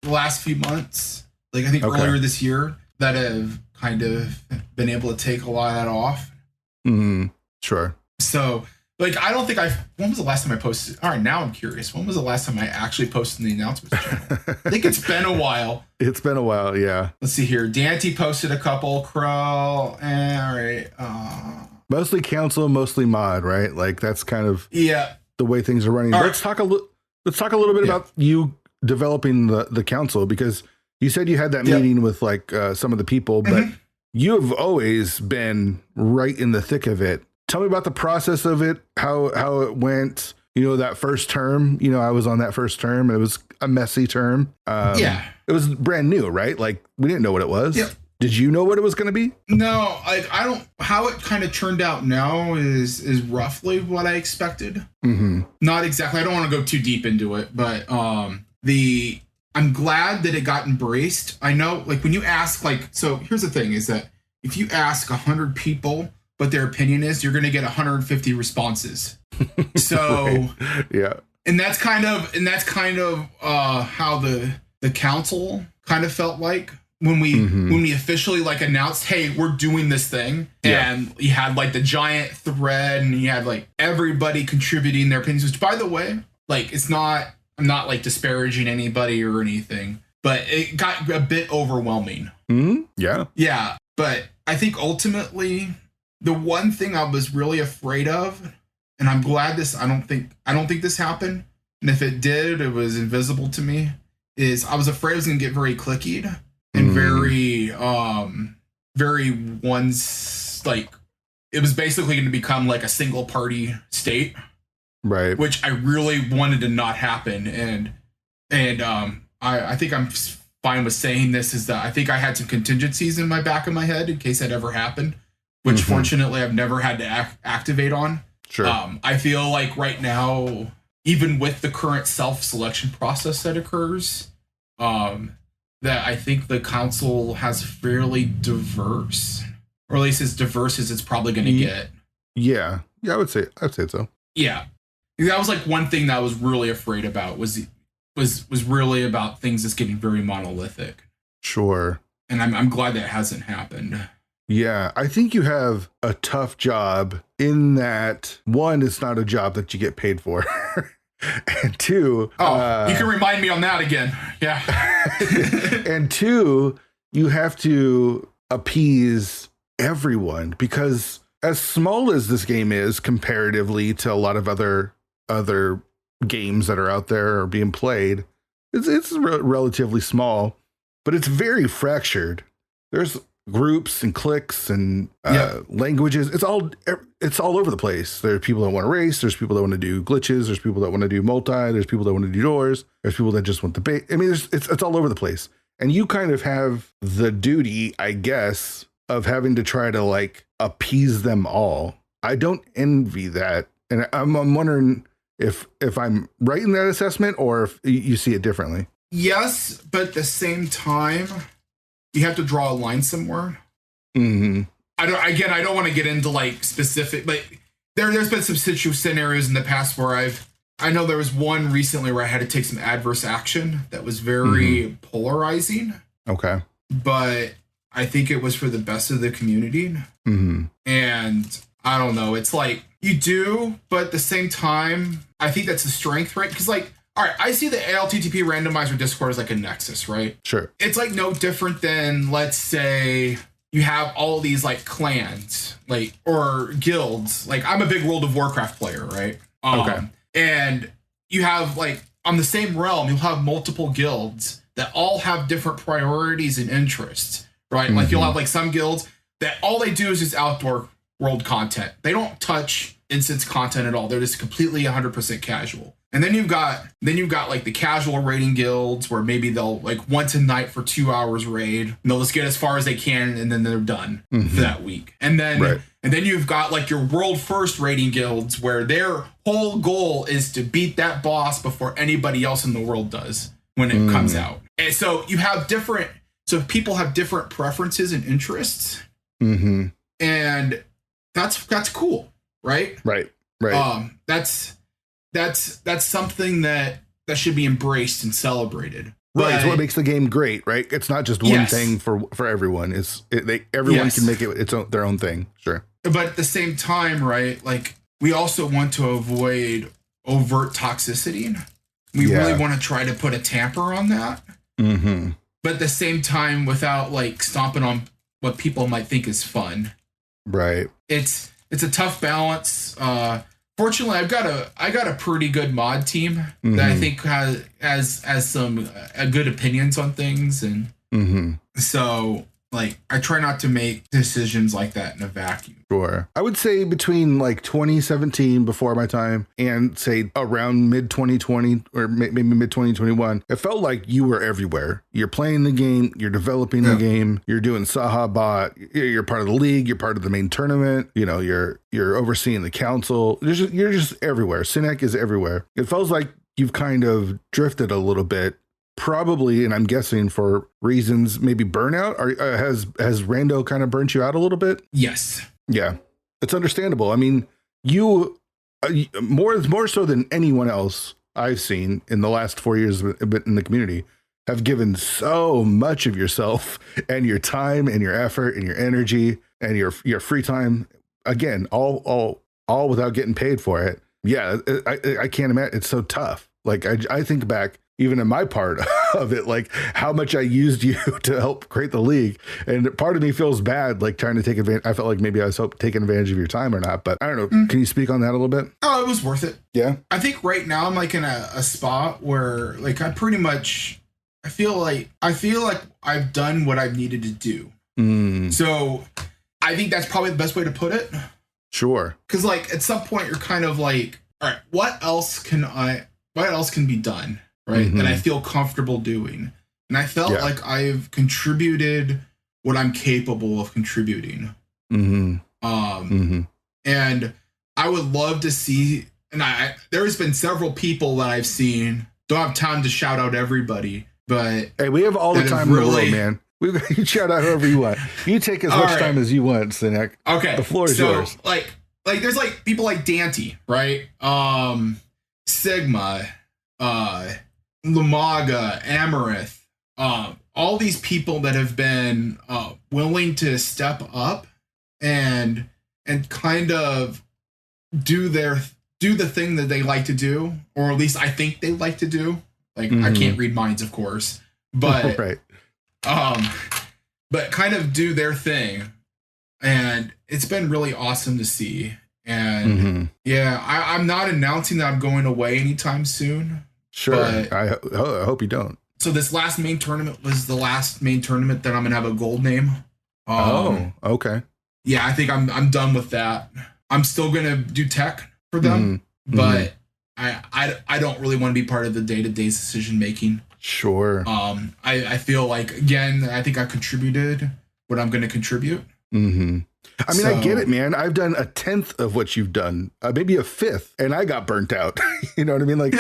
last few months. Like I think earlier this year that have kind of been able to take a lot of that off. Sure. So like, I don't think when was the last time I posted? All right, now I'm curious. When was the last time I actually posted in the announcements channel? I think it's been a while. It's been a while, yeah. Let's see here. Dante posted a couple. Crow. All right. Mostly council, mostly mod, right? Like that's kind of the way things are running. Let's talk a little bit about you developing the council, because you said you had that meeting with like some of the people, but you have always been right in the thick of it. Tell me about the process of it, how it went, that first term. I was on that first term. It was a messy term. It was brand new, right? Like we didn't know what it was. Yep. Did you know what it was going to be? No, I don't. How it kind of turned out now is roughly what I expected. Not exactly. I don't want to go too deep into it, but I'm glad that it got embraced. I know, like when you ask, like, so here's the thing is that if you ask 100 people what their opinion is, you're going to get 150 responses. So and that's kind of how the council kind of felt like when we officially like announced, hey, we're doing this thing. And you had like the giant thread and you had like everybody contributing their opinions, which by the way, like I'm not like disparaging anybody or anything, but it got a bit overwhelming. Yeah. But I think ultimately the one thing I was really afraid of, and I'm glad I don't think this happened, and if it did, it was invisible to me, is I was afraid it was going to get very cliquied and very like it was basically going to become like a single party state, right? Which I really wanted to not happen, and I think I'm fine with saying this, is that I think I had some contingencies in my back of my head in case that ever happened, which fortunately I've never had to activate on. Sure. I feel like right now, even with the current self-selection process that occurs, that I think the council has fairly diverse, or at least as diverse as it's probably going to get. Yeah, I would say so. Yeah, that was like one thing that I was really afraid about was really about things that's getting very monolithic. Sure. And I'm glad that hasn't happened. Yeah, I think you have a tough job in that, one, it's not a job that you get paid for. And two, you can remind me on that again. Yeah. And two, you have to appease everyone, because as small as this game is comparatively to a lot of other games that are out there or being played, it's relatively small, but it's very fractured. There's groups and cliques and languages. It's all over the place. There are people that want to race. There's people that want to do glitches. There's people that want to do multi. There's people that want to do doors. There's people that just want the bait. I mean, it's all over the place. And you kind of have the duty, I guess, of having to try to like appease them all. I don't envy that. And I'm wondering if I'm right in that assessment or if you see it differently. Yes, but at the same time, you have to draw a line somewhere. I don't want to get into like specific, but there's been some scenarios in the past where I know there was one recently where I had to take some adverse action that was very polarizing. Okay. But I think it was for the best of the community. And I don't know, it's like you do, but at the same time, I think that's a strength, right? Because like, all right, I see the ALTTP randomizer Discord as like a nexus, right? Sure. It's like no different than, let's say, you have all these like clans, like, or guilds. Like, I'm a big World of Warcraft player, right? Okay. And you have like, on the same realm, you'll have multiple guilds that all have different priorities and interests, right? Like, you'll have like some guilds that all they do is just outdoor world content. They don't touch instance content at all. They're just completely 100% casual. And then you've got like the casual raiding guilds where maybe they'll like once a night for 2 hours raid. And they'll just get as far as they can and then they're done for that week. And then you've got like your world first raiding guilds where their whole goal is to beat that boss before anybody else in the world does when it comes out. And so you have people have different preferences and interests. And that's cool, right? Right. That's something that should be embraced and celebrated. Right, it's what makes the game great, right? It's not just one thing for everyone. Everyone can make it their own thing, sure. But at the same time, right, like we also want to avoid overt toxicity. We really want to try to put a tamper on that. But at the same time, without like stomping on what people might think is fun. Right. It's a tough balance. Fortunately, I got a pretty good mod team that I think has some good opinions on things, and so like I try not to make decisions like that in a vacuum. Sure. I would say between like 2017 before my time and say around mid 2020 or maybe mid 2021, it felt like you were everywhere. You're playing the game, you're developing the game, you're doing Saha bot, you're part of the league, you're part of the main tournament, you know, you're overseeing the council. You're just everywhere. Synack is everywhere. It feels like you've kind of drifted a little bit. Probably, and I'm guessing for reasons maybe burnout. Has Rando kind of burnt you out a little bit? Yes. Yeah, it's understandable. I mean, you more so than anyone else I've seen in the last 4 years in the community have given so much of yourself and your time and your effort and your energy and your free time. Again, all without getting paid for it. Yeah, I can't imagine. It's so tough. Like I think back. Even in my part of it, like how much I used you to help create the league. And part of me feels bad, like trying to take advantage. I felt like maybe I was taking advantage of your time or not, but I don't know. Can you speak on that a little bit? Oh, it was worth it. Yeah. I think right now I'm like in a spot where like I feel like I've done what I've needed to do. So I think that's probably the best way to put it. Sure. Cause like at some point you're kind of like, all right, what else can be done? Right. That I feel comfortable doing. And I felt like I've contributed what I'm capable of contributing. And I would love to see, and there's been several people that I've seen, don't have time to shout out everybody, but hey, we have all the time in the world, man. You shout out whoever you want. You take as much time as you want, Synack. Okay. The floor is yours. Like there's like people like Dante, right? Sigma, Lamaga, Amaranth, all these people that have been willing to step up and kind of do the thing that they like to do, or at least I think they like to do. Like I can't read minds, of course, but but kind of do their thing, and it's been really awesome to see. And I'm not announcing that I'm going away anytime soon. Sure. I hope you don't. So this last main tournament was the last main tournament that I'm gonna have a gold name. Okay. Yeah, I think I'm done with that. I'm still gonna do tech for them, but I don't really want to be part of the day-to-day decision making. Sure. I feel like, again, I think I contributed what I'm gonna contribute. I mean, I get it, man. I've done 1/10 of what you've done, maybe 1/5, and I got burnt out. You know what I mean? Like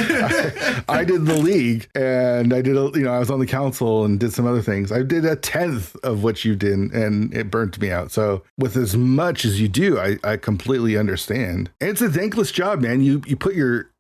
I did the league and I did, I was on the council and did some other things. I did 1/10 of what you did and it burnt me out. So with as much as you do, I completely understand. And it's a thankless job, man. You put your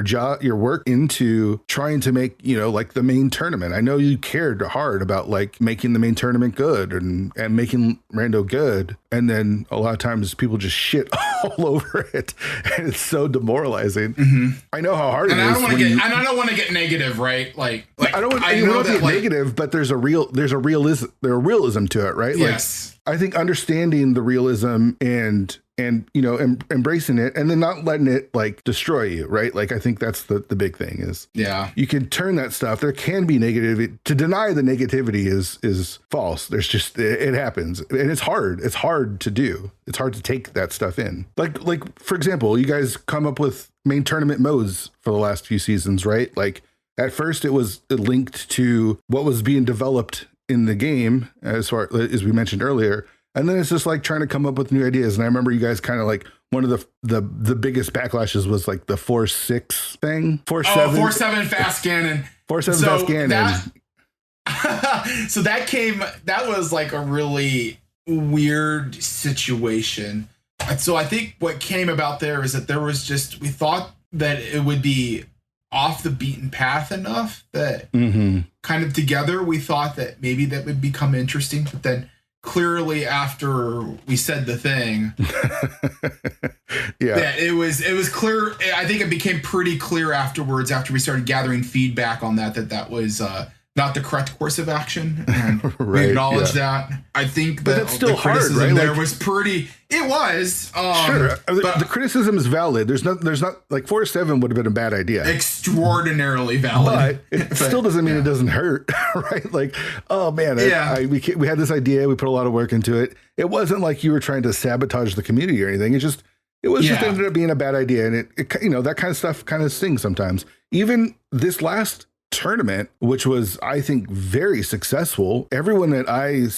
job, your work into trying to make, like the main tournament. I know you cared hard about like making the main tournament good and making Rando good. And then a lot of times people just shit all over it. And it's so demoralizing. I know how hard it is. And I don't want to get negative, right? Like I don't want to get negative, but there's a realism to it, right? Yes. Like I think understanding the realism and and, you know, embracing it and then not letting it like destroy you, right? Like, I think that's the big thing is you can turn that stuff. There can be negativity. To deny the negativity is false. There's just, it happens. And it's hard. It's hard to do. It's hard to take that stuff in. Like, for example, you guys come up with main tournament modes for the last few seasons, right? Like at first it was linked to what was being developed in the game as far as we mentioned earlier. And then it's just like trying to come up with new ideas. And I remember you guys kind of like one of the biggest backlashes was like the 4-6 thing. 4-7. 4-7 fast cannon. 4-7 fast cannon. So that was like a really weird situation. So I think what came about there is that we thought that it would be off the beaten path enough that kind of together we thought that maybe that would become interesting, but then clearly after we said the thing that it was clear. I think it became pretty clear afterwards after we started gathering feedback on that was not the correct course of action, and we acknowledge that. I think that that's still hard, right? There was pretty. It was sure. The criticism is valid. There's not like 4-7 would have been a bad idea. Extraordinarily valid, but it still doesn't mean it doesn't hurt, right? Like, oh man, we had this idea. We put a lot of work into it. It wasn't like you were trying to sabotage the community or anything. It just ended up being a bad idea, and it you know, that kind of stuff kind of stings sometimes. Even this last tournament, which was, I think, very successful. Everyone that I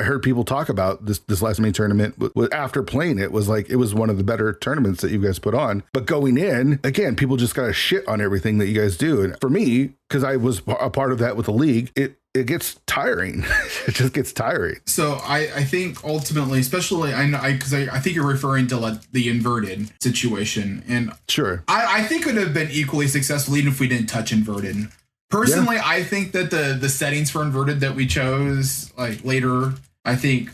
heard people talk about this last main tournament after playing it was like, it was one of the better tournaments that you guys put on. But going in, again, people just got to shit on everything that you guys do. And for me, because I was a part of that with the league, it gets tiring. It just gets tiring. So I think ultimately, especially because I think you're referring to like the inverted situation, and sure, I think it would have been equally successful even if we didn't touch inverted. Personally, I think that the settings for inverted that we chose like later, I think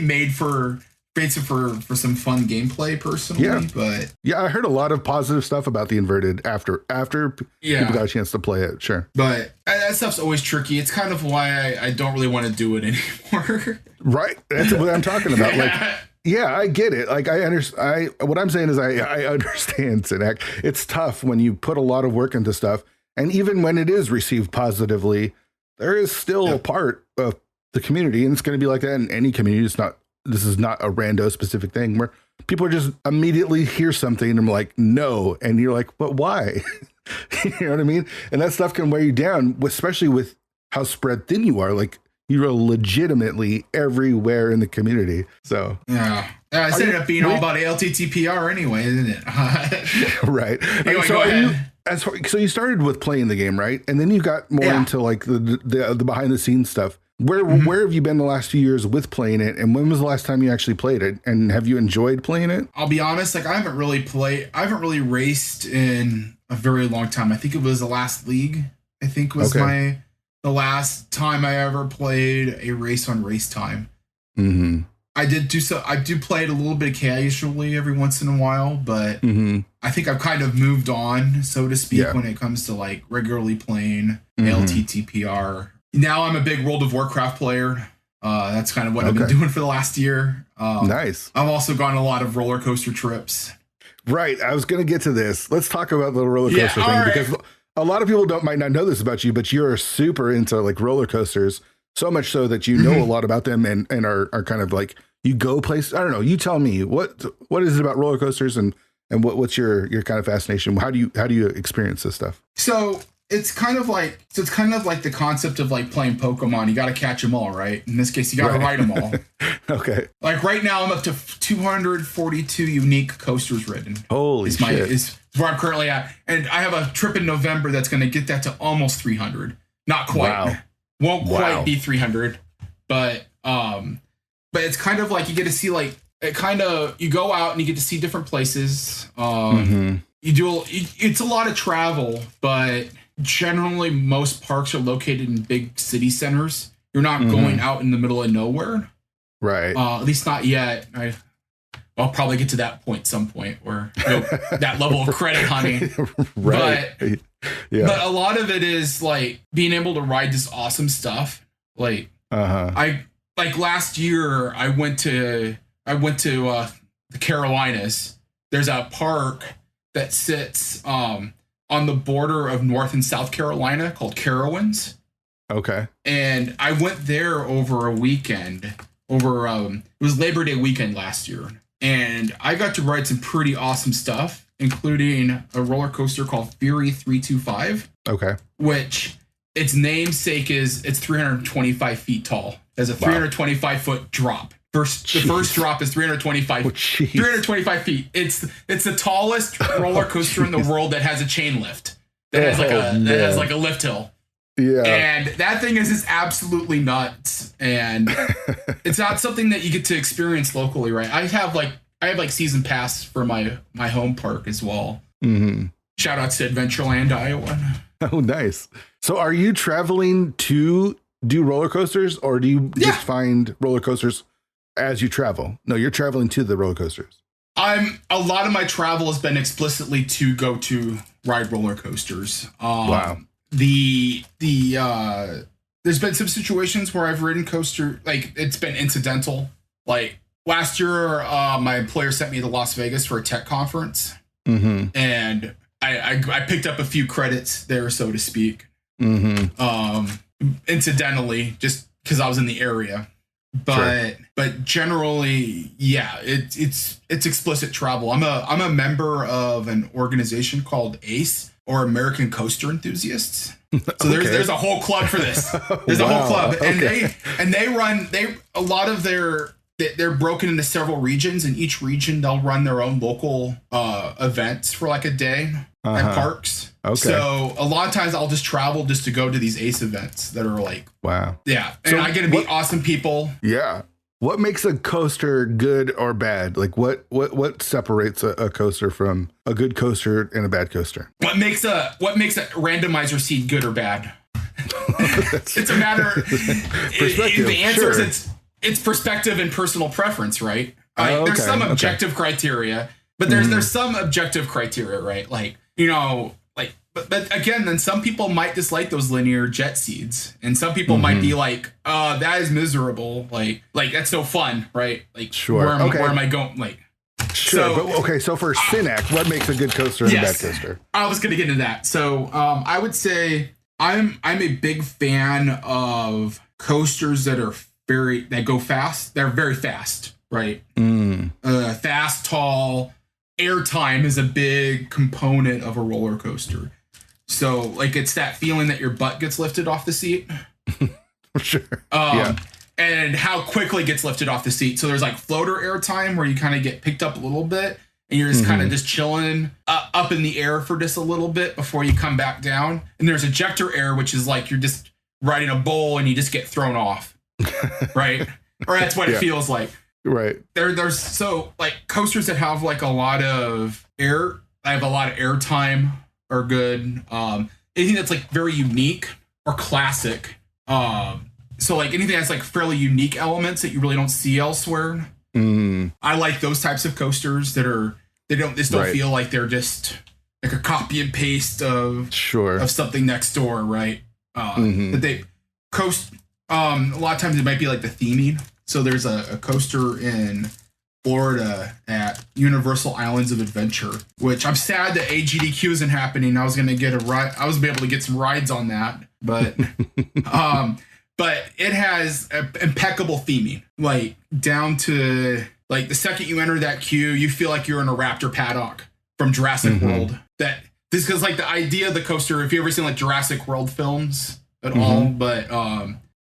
made for some fun gameplay personally. But I heard a lot of positive stuff about the inverted after people got a chance to play it. Sure, but that stuff's always tricky. It's kind of why I don't really want to do it anymore. Right, that's what I'm talking about. Like, yeah, I get it. Like, I understand. What I'm saying is I understand, Synack. It's tough when you put a lot of work into stuff. And even when it is received positively, there is still a part of the community, and it's going to be like that in any community. This is not a rando specific thing where people are just immediately hear something and I'm like, no. And you're like, but why? You know what I mean? And that stuff can wear you down, especially with how spread thin you are. Like, you're legitimately everywhere in the community. So it's ended up being all about ALTTPR anyway, isn't it? Right. Anyway, go ahead. So you started with playing the game, right? And then you got more into like the behind the scenes stuff. Where have you been the last few years with playing it? And when was the last time you actually played it? And have you enjoyed playing it? I'll be honest, like I haven't really raced in a very long time. I think it was the last league. I think was the last time I ever played a race on race time. Mm-hmm. I do play it a little bit occasionally every once in a while, but I think I've kind of moved on, so to speak, when it comes to like regularly playing LTTPR. Now I'm a big World of Warcraft player. That's kind of what I've been doing for the last year. Nice. I've also gone on a lot of roller coaster trips. Right. I was going to get to this. Let's talk about the roller coaster thing because a lot of people might not know this about you, but you're super into like roller coasters, so much so that you know a lot about them and are kind of like, you go places. I don't know. You tell me what is it about roller coasters and what's your kind of fascination? How do you experience this stuff? So it's kind of like the concept of like playing Pokemon. You got to catch them all, right? In this case, you got to ride them all. Okay. Like right now, I'm up to 242 unique coasters ridden. Holy shit! Is where I'm currently at, and I have a trip in November that's going to get that to almost 300. Not quite. Wow. Won't quite be 300, but it's kind of like you get to see like you go out and you get to see different places. It's a lot of travel, but generally most parks are located in big city centers. You're not going out in the middle of nowhere. Right. At least not yet. I'll probably get to that point some point where that level of credit hunting. Right. But a lot of it is like being able to ride this awesome stuff. Like last year I went to the Carolinas, there's a park that sits on the border of North and South Carolina called Carowinds. Okay. And I went there over a weekend. It was Labor Day weekend last year. And I got to ride some pretty awesome stuff, including a roller coaster called Fury 325. Okay. Which its namesake is it's 325 feet tall. There's a 325 foot drop. The first drop is 325 feet. It's the tallest roller coaster in the world that has a chain lift. That has like a lift hill. Yeah. And that thing is just absolutely nuts. And it's not something that you get to experience locally, right? I have season pass for my home park as well. Mm-hmm. Shout out to Adventureland, Iowa. Oh, nice. So are you traveling to do roller coasters, or do you just find roller coasters as you travel? No, you're traveling to the roller coasters. A lot of my travel has been explicitly to go to ride roller coasters. Wow. There's been some situations where I've ridden coaster, like it's been incidental. Like last year, my employer sent me to Las Vegas for a tech conference, and I picked up a few credits there, so to speak. Incidentally, just because I was in the area. But generally, yeah, it's explicit travel. I'm a member of an organization called ACE, or American Coaster Enthusiasts. So there's a whole club for this. There's a whole club, and a lot of they're broken into several regions, and each region they'll run their own local events for like a day at parks. Okay. So a lot of times I'll just travel just to go to these ACE events that are like, wow. Yeah. And I get to meet awesome people. Yeah. What makes a coaster good or bad? Like what separates a coaster from a good coaster and a bad coaster? What makes a randomizer seat good or bad? It's a matter. Perspective. The answer sure. is it's perspective and personal preference, right? Okay, there's some objective criteria, but there's some objective criteria, right? Like, but again, then some people might dislike those linear jet seats, and some people might be like, that is miserable. Like that's no fun, right? Like, sure. Where am I going? Like, sure. So for Synack, what makes a good coaster and a bad coaster? I was going to get into that. So I would say I'm a big fan of coasters that go fast. They're very fast, right? Fast, tall. Airtime is a big component of a roller coaster. So, like, it's that feeling that your butt gets lifted off the seat. Sure. And how quickly it gets lifted off the seat. So there's like floater airtime where you kind of get picked up a little bit, and you're just kind of just chilling up in the air for just a little bit before you come back down. And there's ejector air, which is like you're just riding a bowl and you just get thrown off, right? Or that's what it feels like. Right. There's so like coasters that have like a lot of air. I have a lot of air time are good. Anything that's like very unique or classic. So like anything that's like fairly unique elements that you really don't see elsewhere. I like those types of coasters that don't feel like they're just like a copy and paste of something next door, right? That they coast. A lot of times it might be like the theming. So there's a coaster in Florida at Universal Islands of Adventure, which I'm sad that AGDQ isn't happening. I was going to get a ride. I was able to get some rides on that, but but it has impeccable theming, like down to like the second you enter that queue, you feel like you're in a raptor paddock from Jurassic World. This is like the idea of the coaster. If you ever seen like Jurassic World films at all,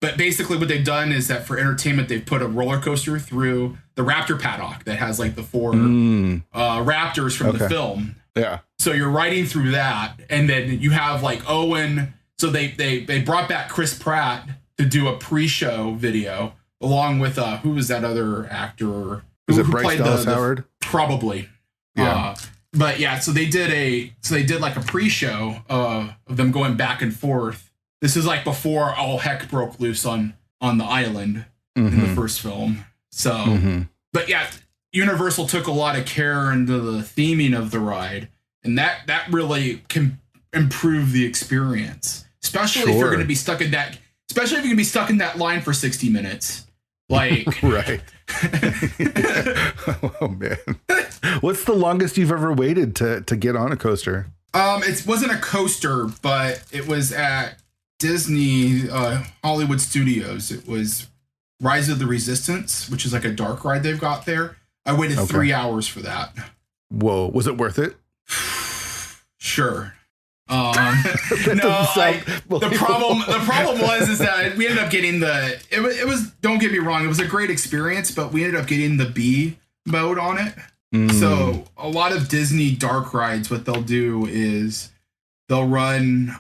but basically what they've done is that for entertainment, they've put a roller coaster through the raptor paddock that has like the four raptors from the film. Yeah. So you're riding through that, and then you have like Owen. So they brought back Chris Pratt to do a pre-show video along with who was that other actor? Was it Bryce Dallas Howard? Probably. Yeah. But yeah, so they did like a pre-show of them going back and forth. This is like before all heck broke loose on the island in the first film. So, but yeah, Universal took a lot of care into the theming of the ride, and that really can improve the experience, especially if you're going to be stuck in that. Especially if you're going to be stuck in that line for 60 minutes, like right. Oh man. What's the longest you've ever waited to get on a coaster? It wasn't a coaster, but it was at Disney Hollywood Studios. It was Rise of the Resistance, which is like a dark ride they've got there. I waited 3 hours for that. Whoa, was it worth it? Sure. The problem was is that we ended up getting it was don't get me wrong, it was a great experience, but we ended up getting the B mode on it. So a lot of Disney dark rides, what they'll do is they'll run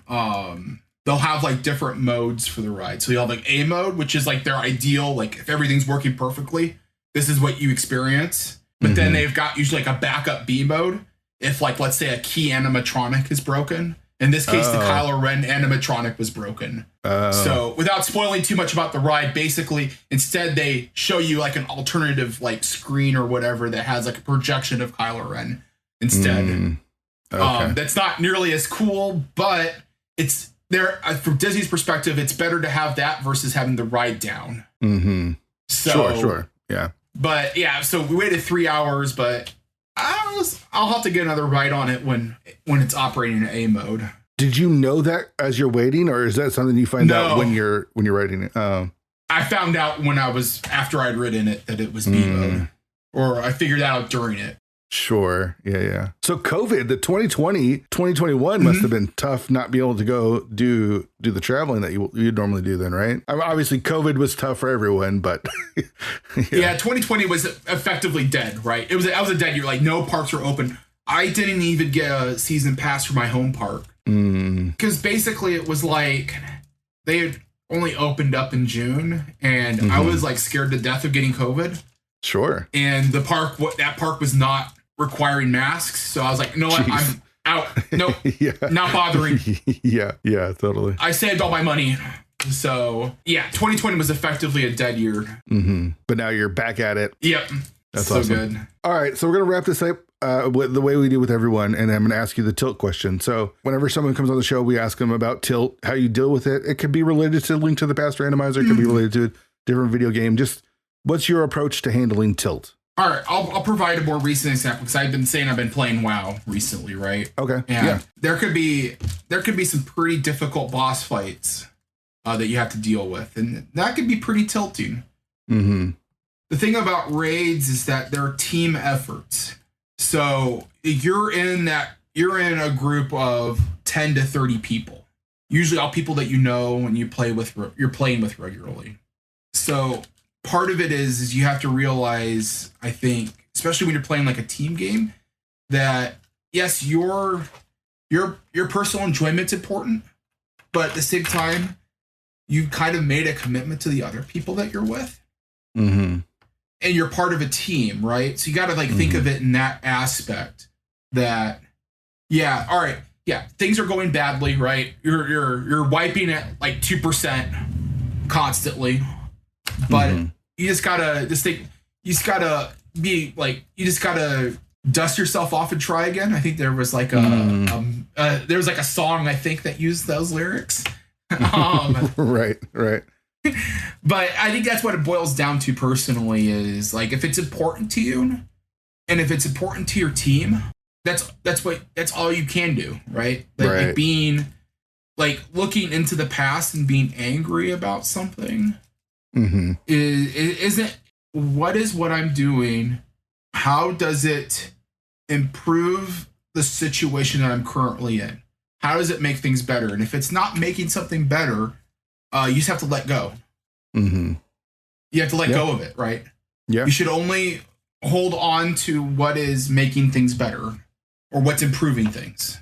they'll have like different modes for the ride. So you have like A mode, which is like their ideal, like if everything's working perfectly, this is what you experience. But then they've got usually like a backup B mode if like let's say a key animatronic is broken. In this case, the Kylo Ren animatronic was broken. So without spoiling too much about the ride, basically, instead they show you like an alternative like screen or whatever that has like a projection of Kylo Ren instead. That's not nearly as cool, but it's there from Disney's perspective. It's better to have that versus having the ride down. So, sure. Yeah. But yeah, so we waited 3 hours, but I'll have to get another ride on it when it's operating in A mode. Did you know that as you're waiting, or is that something you find out when you're riding it? I found out after I'd ridden it that it was B mode, or I figured that out during it. Sure. Yeah. So COVID, the 2021 must have been tough not being able to go do the traveling that you'd normally do then, right? I mean, obviously COVID was tough for everyone, but yeah, 2020 was effectively dead, right? That was a dead year. Like no parks were open. I didn't even get a season pass for my home park because basically it was like they had only opened up in June, and I was like scared to death of getting COVID. Sure. And that park was not requiring masks. So I was like, no, I'm out. Nope. Not bothering. Yeah, totally. I saved all my money. So yeah, 2020 was effectively a dead year. But now you're back at it. Yep. That's so awesome. Good. All right. So we're going to wrap this up with the way we do with everyone. And I'm going to ask you the tilt question. So whenever someone comes on the show, we ask them about tilt, how you deal with it. It could be related to Link to the Past Randomizer. It could be related to a different video game. Just what's your approach to handling tilt? All right, I'll provide a more recent example because I've been playing WoW recently, right? Okay. And there could be some pretty difficult boss fights that you have to deal with, and that could be pretty tilting. The thing about raids is that they're team efforts. So you're in a group of 10 to 30 people, usually all people that you know and you're playing with regularly. So part of it is you have to realize, I think, especially when you're playing like a team game, that yes, your personal enjoyment's important, but at the same time, you've kind of made a commitment to the other people that you're with. And you're part of a team, right? So you got to like think of it in that aspect that, yeah, all right, yeah, things are going badly, right? You're wiping at like 2% constantly, but you just gotta dust yourself off and try again. I think there was like a song I think that used those lyrics. Right. But I think that's what it boils down to personally is like if it's important to you and if it's important to your team, that's all you can do, right? Like being like looking into the past and being angry about something isn't what is what I'm doing, how does it improve the situation that I'm currently in? How does it make things better? And if it's not making something better, you just have to let go. You have to let go of it, right? Yeah. You should only hold on to what is making things better or what's improving things.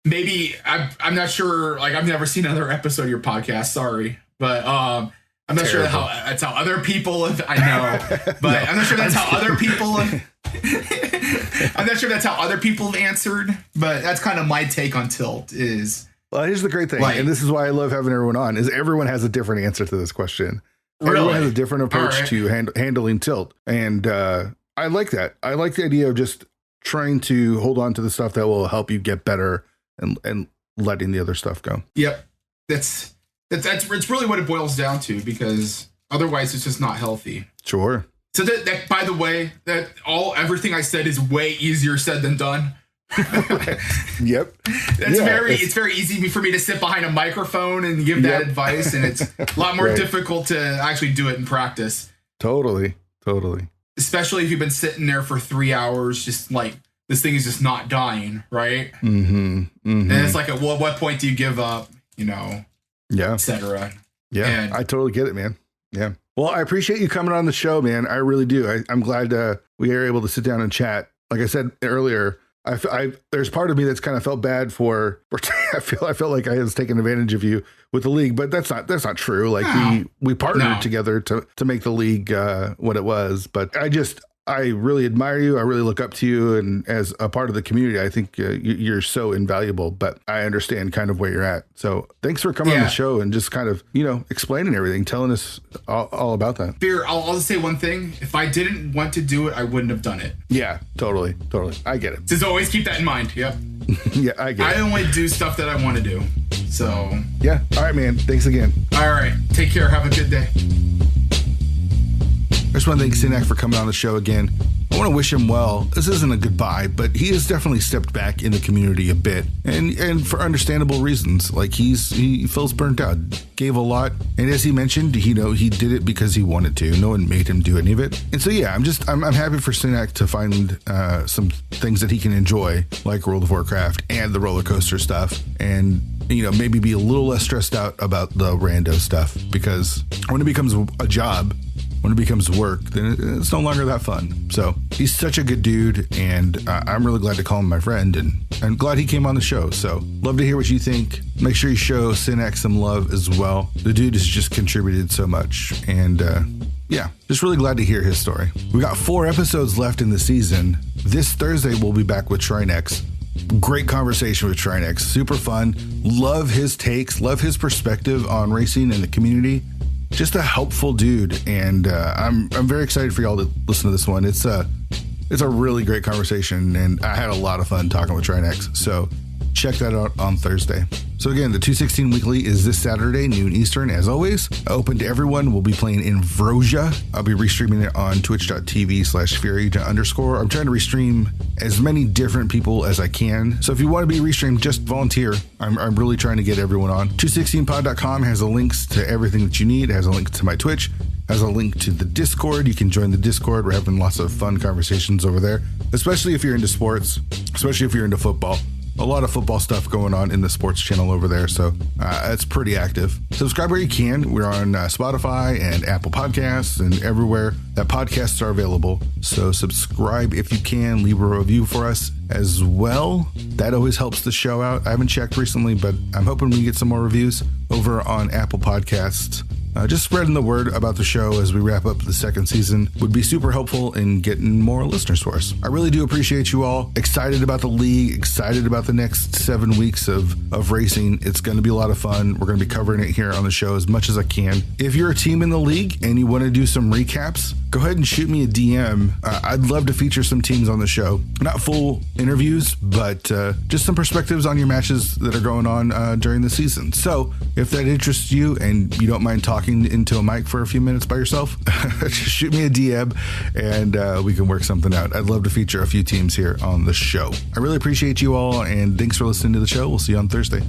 Maybe I'm not sure. Like I've never seen another episode of your podcast. Sorry, but I'm not sure that's how other people. I know, but I'm not sure that's how other people. I'm not sure that's how other people have answered, but that's kind of my take on tilt. Well, here's the great thing, and this is why I love having everyone on, is everyone has a different answer to this question. Everyone has a different approach to handling tilt. And I like that. I like the idea of just trying to hold on to the stuff that will help you get better and letting the other stuff go. Yep. That's really what it boils down to, because Otherwise, it's just not healthy. Sure. So that by the way, everything I said is way easier said than done. Yep. It's very easy for me to sit behind a microphone and give that advice, and it's a lot more difficult to actually do it in practice. Totally. Especially if you've been sitting there for 3 hours, just like this thing is just not dying, right? And it's like, at what point do you give up? Etc. Yeah, I totally get it, man. Yeah. Well, I appreciate you coming on the show, man. I really do. I'm glad we are able to sit down and chat. Like I said earlier, there's part of me that's kind of felt bad for I felt like I was taking advantage of you with the league, but that's not true. Like we partnered together to make the league what it was. But I really admire you. I really look up to you. And as a part of the community, I think you're so invaluable, but I understand kind of where you're at. So thanks for coming on the show and just kind of, explaining everything, telling us all about that. Fear, I'll just say one thing. If I didn't want to do it, I wouldn't have done it. Yeah, totally. I get it. Just always keep that in mind. Yep. Yeah, I get it. I only do stuff that I want to do. So. Yeah. All right, man. Thanks again. All right. Take care. Have a good day. I just want to thank Synack for coming on the show again. I want to wish him well. This isn't a goodbye, but he has definitely stepped back in the community a bit, and for understandable reasons. Like he feels burnt out, gave a lot, and as he mentioned, he did it because he wanted to. No one made him do any of it, and so yeah, I'm happy for Synack to find some things that he can enjoy, like World of Warcraft and the roller coaster stuff, and maybe be a little less stressed out about the rando stuff, because when it becomes a job, when it becomes work, then it's no longer that fun. So he's such a good dude, and I'm really glad to call him my friend, and I'm glad he came on the show. So love to hear what you think. Make sure you show Synack some love as well. The dude has just contributed so much, and just really glad to hear his story. We got 4 episodes left in the season. This Thursday, we'll be back with Trinex. Great conversation with Trinex. Super fun. Love his takes. Love his perspective on racing and the community. Just a helpful dude, and I'm very excited for y'all to listen to this one. It's a really great conversation, and I had a lot of fun talking with Trinex. So check that out on Thursday. So again, the 216 Weekly is this Saturday, noon Eastern, as always. Open to everyone. We'll be playing in Vroja. I'll be restreaming it on twitch.tv/fearagent_. I'm trying to restream as many different people as I can. So if you want to be restreamed, just volunteer. I'm really trying to get everyone on. 216pod.com has the links to everything that you need. It has a link to my Twitch. Has a link to the Discord. You can join the Discord. We're having lots of fun conversations over there, especially if you're into sports, especially if you're into football. A lot of football stuff going on in the sports channel over there, so it's pretty active. Subscribe where you can. We're on Spotify and Apple Podcasts and everywhere that podcasts are available. So subscribe if you can. Leave a review for us as well. That always helps the show out. I haven't checked recently, but I'm hoping we get some more reviews over on Apple Podcasts. Just spreading the word about the show as we wrap up the second season would be super helpful in getting more listeners for us. I really do appreciate you all. Excited about the league, excited about the next 7 weeks of racing. It's going to be a lot of fun. We're going to be covering it here on the show as much as I can. If you're a team in the league and you want to do some recaps, go ahead and shoot me a DM. I'd love to feature some teams on the show. Not full interviews, but just some perspectives on your matches that are going on during the season. So if that interests you and you don't mind talking into a mic for a few minutes by yourself, just shoot me a DM and we can work something out. I'd love to feature a few teams here on the show. I really appreciate you all, and thanks for listening to the show. We'll see you on Thursday.